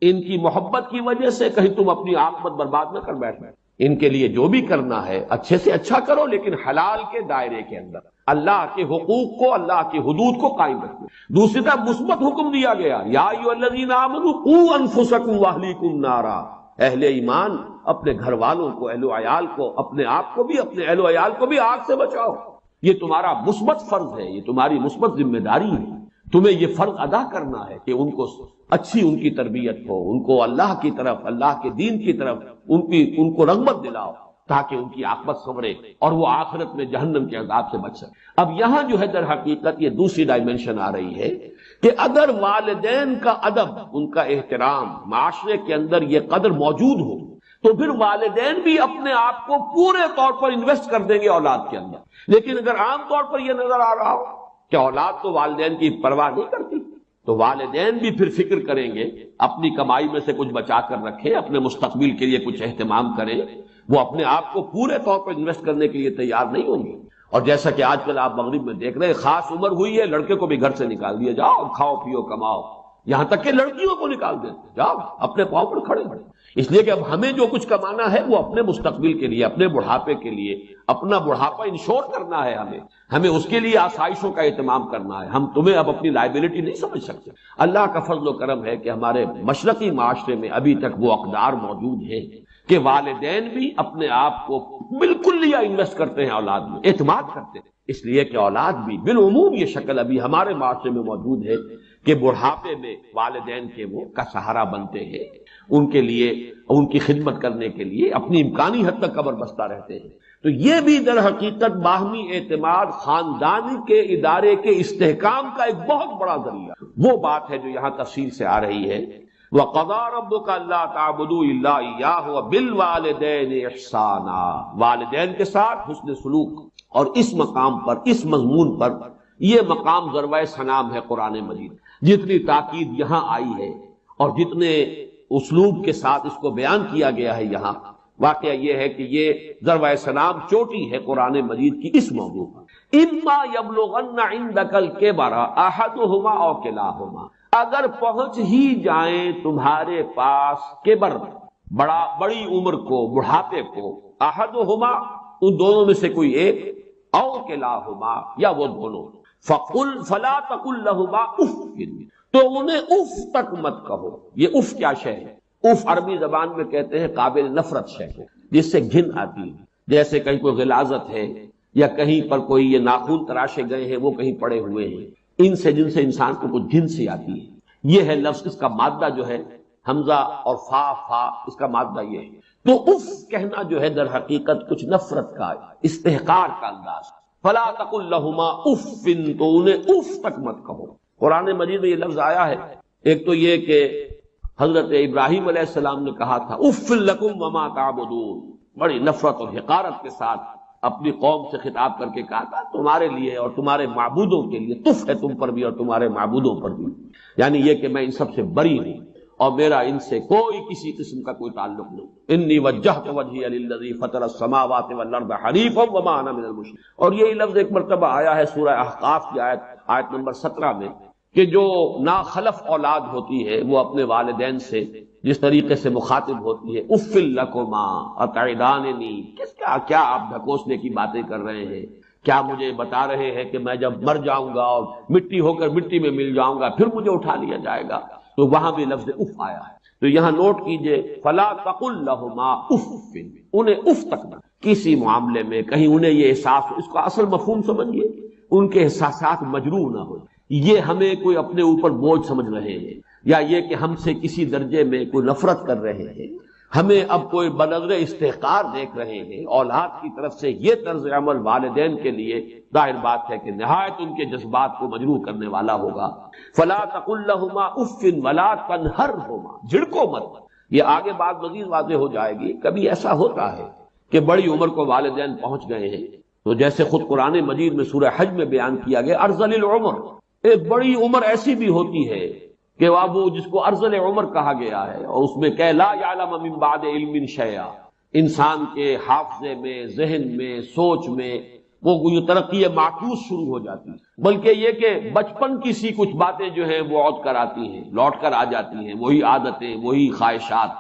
ان کی محبت کی وجہ سے کہیں تم اپنی عاقبت برباد نہ کر بیٹھو. ان کے لیے جو بھی کرنا ہے اچھے سے اچھا کرو، لیکن حلال کے دائرے کے اندر اللہ کے حقوق کو، اللہ کی حدود کو قائم رکھو. دوسری طرف مثبت حکم دیا گیا، یا ایھا الذین آمنوا قوا انفسکم واہلیکم نارا. اہل ایمان اپنے گھر والوں کو، اہل و عیال کو، اپنے آپ کو بھی، اپنے اہل و عیال کو بھی آگ سے بچاؤ. یہ تمہارا مثبت فرض ہے، یہ تمہاری مثبت ذمہ داری ہے. تمہیں یہ فرض ادا کرنا ہے کہ ان کو اچھی ان کی تربیت ہو، ان کو اللہ کی طرف، اللہ کے دین کی طرف ان کو رغبت دلاؤ تاکہ ان کی عاقبت سنورے اور وہ آخرت میں جہنم کے عذاب سے بچ سکے. اب یہاں جو ہے در حقیقت یہ دوسری ڈائمنشن آ رہی ہے کہ اگر والدین کا ادب، ان کا احترام معاشرے کے اندر یہ قدر موجود ہو تو پھر والدین بھی اپنے آپ کو پورے طور پر انویسٹ کر دیں گے اولاد کے اندر. لیکن اگر عام طور پر یہ نظر آ رہا ہو کہ اولاد تو والدین کی پرواہ نہیں کرتی، تو والدین بھی پھر فکر کریں گے، اپنی کمائی میں سے کچھ بچا کر رکھیں، اپنے مستقبل کے لیے کچھ اہتمام کریں. وہ اپنے آپ کو پورے طور پر انویسٹ کرنے کے لیے تیار نہیں ہوں گے. اور جیسا کہ آج کل آپ مغرب میں دیکھ رہے ہیں، خاص عمر ہوئی ہے، لڑکے کو بھی گھر سے نکال دیا، جاؤ کھاؤ پیو کماؤ. یہاں تک کہ لڑکیوں کو نکال دیتے، جاؤ اپنے پاؤں پر کھڑے کھڑے، اس لیے کہ اب ہمیں جو کچھ کمانا ہے وہ اپنے مستقبل کے لیے، اپنے بڑھاپے کے لیے، اپنا بڑھاپا انشور کرنا ہے، ہمیں اس کے لیے آسائشوں کا اہتمام کرنا ہے۔ ہم تمہیں اب اپنی لائبلٹی نہیں سمجھ سکتے۔ اللہ کا فضل و کرم ہے کہ ہمارے مشرقی معاشرے میں ابھی تک وہ اقدار موجود ہیں کہ والدین بھی اپنے آپ کو بالکل لیا انویسٹ کرتے ہیں اولاد میں، اعتماد کرتے ہیں، اس لیے کہ اولاد بھی بالعموم یہ شکل ابھی ہمارے معاشرے میں موجود ہے کہ بڑھاپے میں والدین کے وہ کا سہارا بنتے ہیں، ان کے لیے ان کی خدمت کرنے کے لیے اپنی امکانی حد تک قبر بستہ رہتے ہیں۔ تو یہ بھی در حقیقت باہمی اعتماد خاندانی کے ادارے کے استحکام کا ایک بہت بڑا ذریعہ، وہ بات ہے جو یہاں تفصیل سے آ رہی ہے۔ وَقَضَىٰ رَبُّكَ أَلَّا تَعْبُدُوا إِلَّا إِيَّاهُ وَبِالْوَالِدَيْنِ إِحْسَانًا، والدین کے ساتھ حسن سلوک۔ اور اس مقام پر، اس مضمون پر، یہ مقام ذروۂ سنام ہے قرآن مجید، جتنی تاکید یہاں آئی ہے اور جتنے اسلوب کے ساتھ اس کو بیان کیا گیا ہے یہاں، واقعہ یہ ہے کہ یہ ذروۂ سنام چوٹی ہے قرآن مجید کی اس موضوع پر۔ اما یبلغن عندک الکبر احدہما او کلاہما، اگر پہنچ ہی جائیں تمہارے پاس کبر، بڑی عمر کو، بڑھاپے کو، احدہما ان دونوں میں سے کوئی ایک، او کلاہما یا وہ دونوں، فلا تقل لہما اف، تو انہیں اف تک مت کہو۔ یہ اف کیا شے ہے؟ اف عربی زبان میں کہتے ہیں قابل نفرت شے ہے، جس سے گھن آتی ہے، جیسے کہیں کوئی غلاظت ہے یا کہیں پر کوئی یہ ناخن تراشے گئے ہیں وہ کہیں پڑے ہوئے ہیں، ان سے جن سے انسان کو کچھ گھن سی آتی ہے۔ یہ ہے لفظ، اس کا مادہ جو ہے حمزہ اور فا، اس کا مادہ یہ ہے۔ تو اف کہنا جو ہے در حقیقت کچھ نفرت کا، استحقار کا انداز۔ فلا تقل لہما اف، تو انہیں اف تک مت کہو۔ قرآن مجید میں یہ لفظ آیا ہے، ایک تو یہ کہ حضرت ابراہیم علیہ السلام نے کہا تھا اف لکم وما تعبدون، بڑی نفرت اور حقارت کے ساتھ اپنی قوم سے خطاب کر کے کہا تھا تمہارے لیے اور تمہارے معبودوں کے لیے تف ہے، تم پر بھی اور تمہارے معبودوں پر بھی، یعنی یہ کہ میں ان سب سے بری ہوں اور میرا ان سے کوئی کسی قسم کا کوئی تعلق نہیں۔ انی وجہت وجہی للذی فطر السماوات والارض حنیفا وما انا من المشرکین۔ اور یہی لفظ ایک مرتبہ آیا ہے سورہ احقاف کی آیت نمبر 17 میں کہ جو ناخلف اولاد ہوتی ہے وہ اپنے والدین سے جس طریقے سے مخاطب ہوتی ہے، اف لکما اتعداننی، کیا آپ ڈھکوسنے کی باتیں کر رہے ہیں؟ کیا مجھے بتا رہے ہیں کہ میں جب مر جاؤں گا اور مٹی ہو کر مٹی میں مل جاؤں گا پھر مجھے اٹھا لیا جائے گا؟ تو وہاں بھی لفظ اف آیا ہے۔ تو یہاں نوٹ کیجئے، فلا تقل لہما اف، انہیں اف تک نہ، کسی معاملے میں کہیں انہیں یہ احساس ہو، اس کا اصل مفہوم سمجھیے، ان کے احساسات مجروح نہ ہو، یہ ہمیں کوئی اپنے اوپر بوجھ سمجھ رہے ہیں یا یہ کہ ہم سے کسی درجے میں کوئی نفرت کر رہے ہیں، ہمیں اب کوئی بنظر استحقار دیکھ رہے ہیں، اولاد کی طرف سے یہ طرز عمل والدین کے لیے ظاہر بات ہے کہ نہایت ان کے جذبات کو مجروح کرنے والا ہوگا۔ فلا تقل لہما اف ولا تنہرہما، جھڑکو مت۔ یہ آگے بات مزید واضح ہو جائے گی۔ کبھی ایسا ہوتا ہے کہ بڑی عمر کو والدین پہنچ گئے ہیں، تو جیسے خود قرآن مجید میں سورہ حج میں بیان کیا گیا ارذل العمر، ایک بڑی عمر ایسی بھی ہوتی ہے کہ وہ جس کو ارذل عمر کہا گیا ہے، اور اس میں کہ لا یعلم من بعد علم شیئا، انسان کے حافظے میں، ذہن میں، سوچ میں وہ ترقی معکوس شروع ہو جاتی ہے، بلکہ یہ کہ بچپن کی سی کچھ باتیں جو ہیں وہ عود کر آتی ہیں، لوٹ کر آ جاتی ہیں، وہی عادتیں، وہی خواہشات۔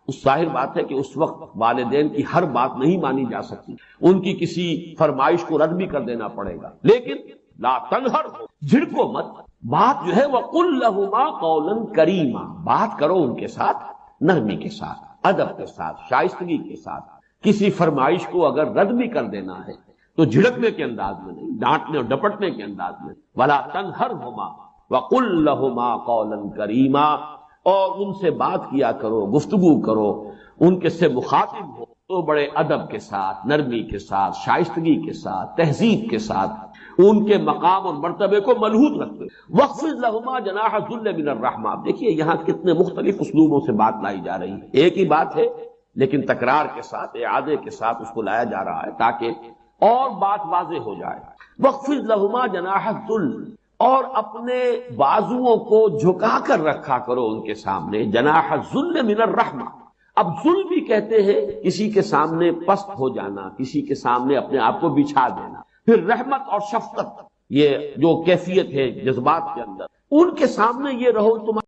اس ظاہر بات ہے کہ اس وقت والدین کی ہر بات نہیں مانی جا سکتی، ان کی کسی فرمائش کو رد بھی کر دینا پڑے گا، لیکن لا تنہر، جھڑکو مت۔ بات جو ہے وَقُلْ لَهُمَا قَوْلًا كَرِيمًا، بات کرو ان کے ساتھ نرمی کے ساتھ، ادب کے ساتھ، شائستگی کے ساتھ۔ کسی فرمائش کو اگر رد بھی کر دینا ہے تو جھڑکنے کے انداز میں نہیں، ڈانٹنے اور ڈپٹنے کے انداز میں۔ وَلَا تَنْهَرْهُمَا وَقُلْ لَهُمَا قَوْلًا كَرِيمًا، اور ان سے بات کیا کرو، گفتگو کرو، ان کے سے مخاطب ہو تو بڑے ادب کے ساتھ، نرمی کے ساتھ، شائستگی کے ساتھ، تہذیب کے ساتھ، ان کے مقام اور مرتبے کو ملحوظ رکھتے۔ وَخْفِضْ لَهُمَا جَنَاحَ الذُّلِّ مِنَ الرَّحْمَةِ، دیکھیے یہاں کتنے مختلف اسلوبوں سے بات لائی جا رہی ہے، ایک ہی بات ہے لیکن تکرار کے ساتھ، اعادے کے ساتھ اس کو لایا جا رہا ہے تاکہ اور بات واضح ہو جائے۔ وَخْفِضْ لَهُمَا جَنَاحَ الذُّلِّ، اور اپنے بازوؤں کو جھکا کر رکھا کرو ان کے سامنے، جناح الذل من الرحمہ۔ اب ذل بھی کہتے ہیں کسی کے سامنے پست ہو جانا، کسی کے سامنے اپنے آپ کو بچھا دینا۔ پھر رحمت اور شفقت، یہ جو کیفیت ہے جذبات کے اندر، ان کے سامنے یہ رہو تمہارے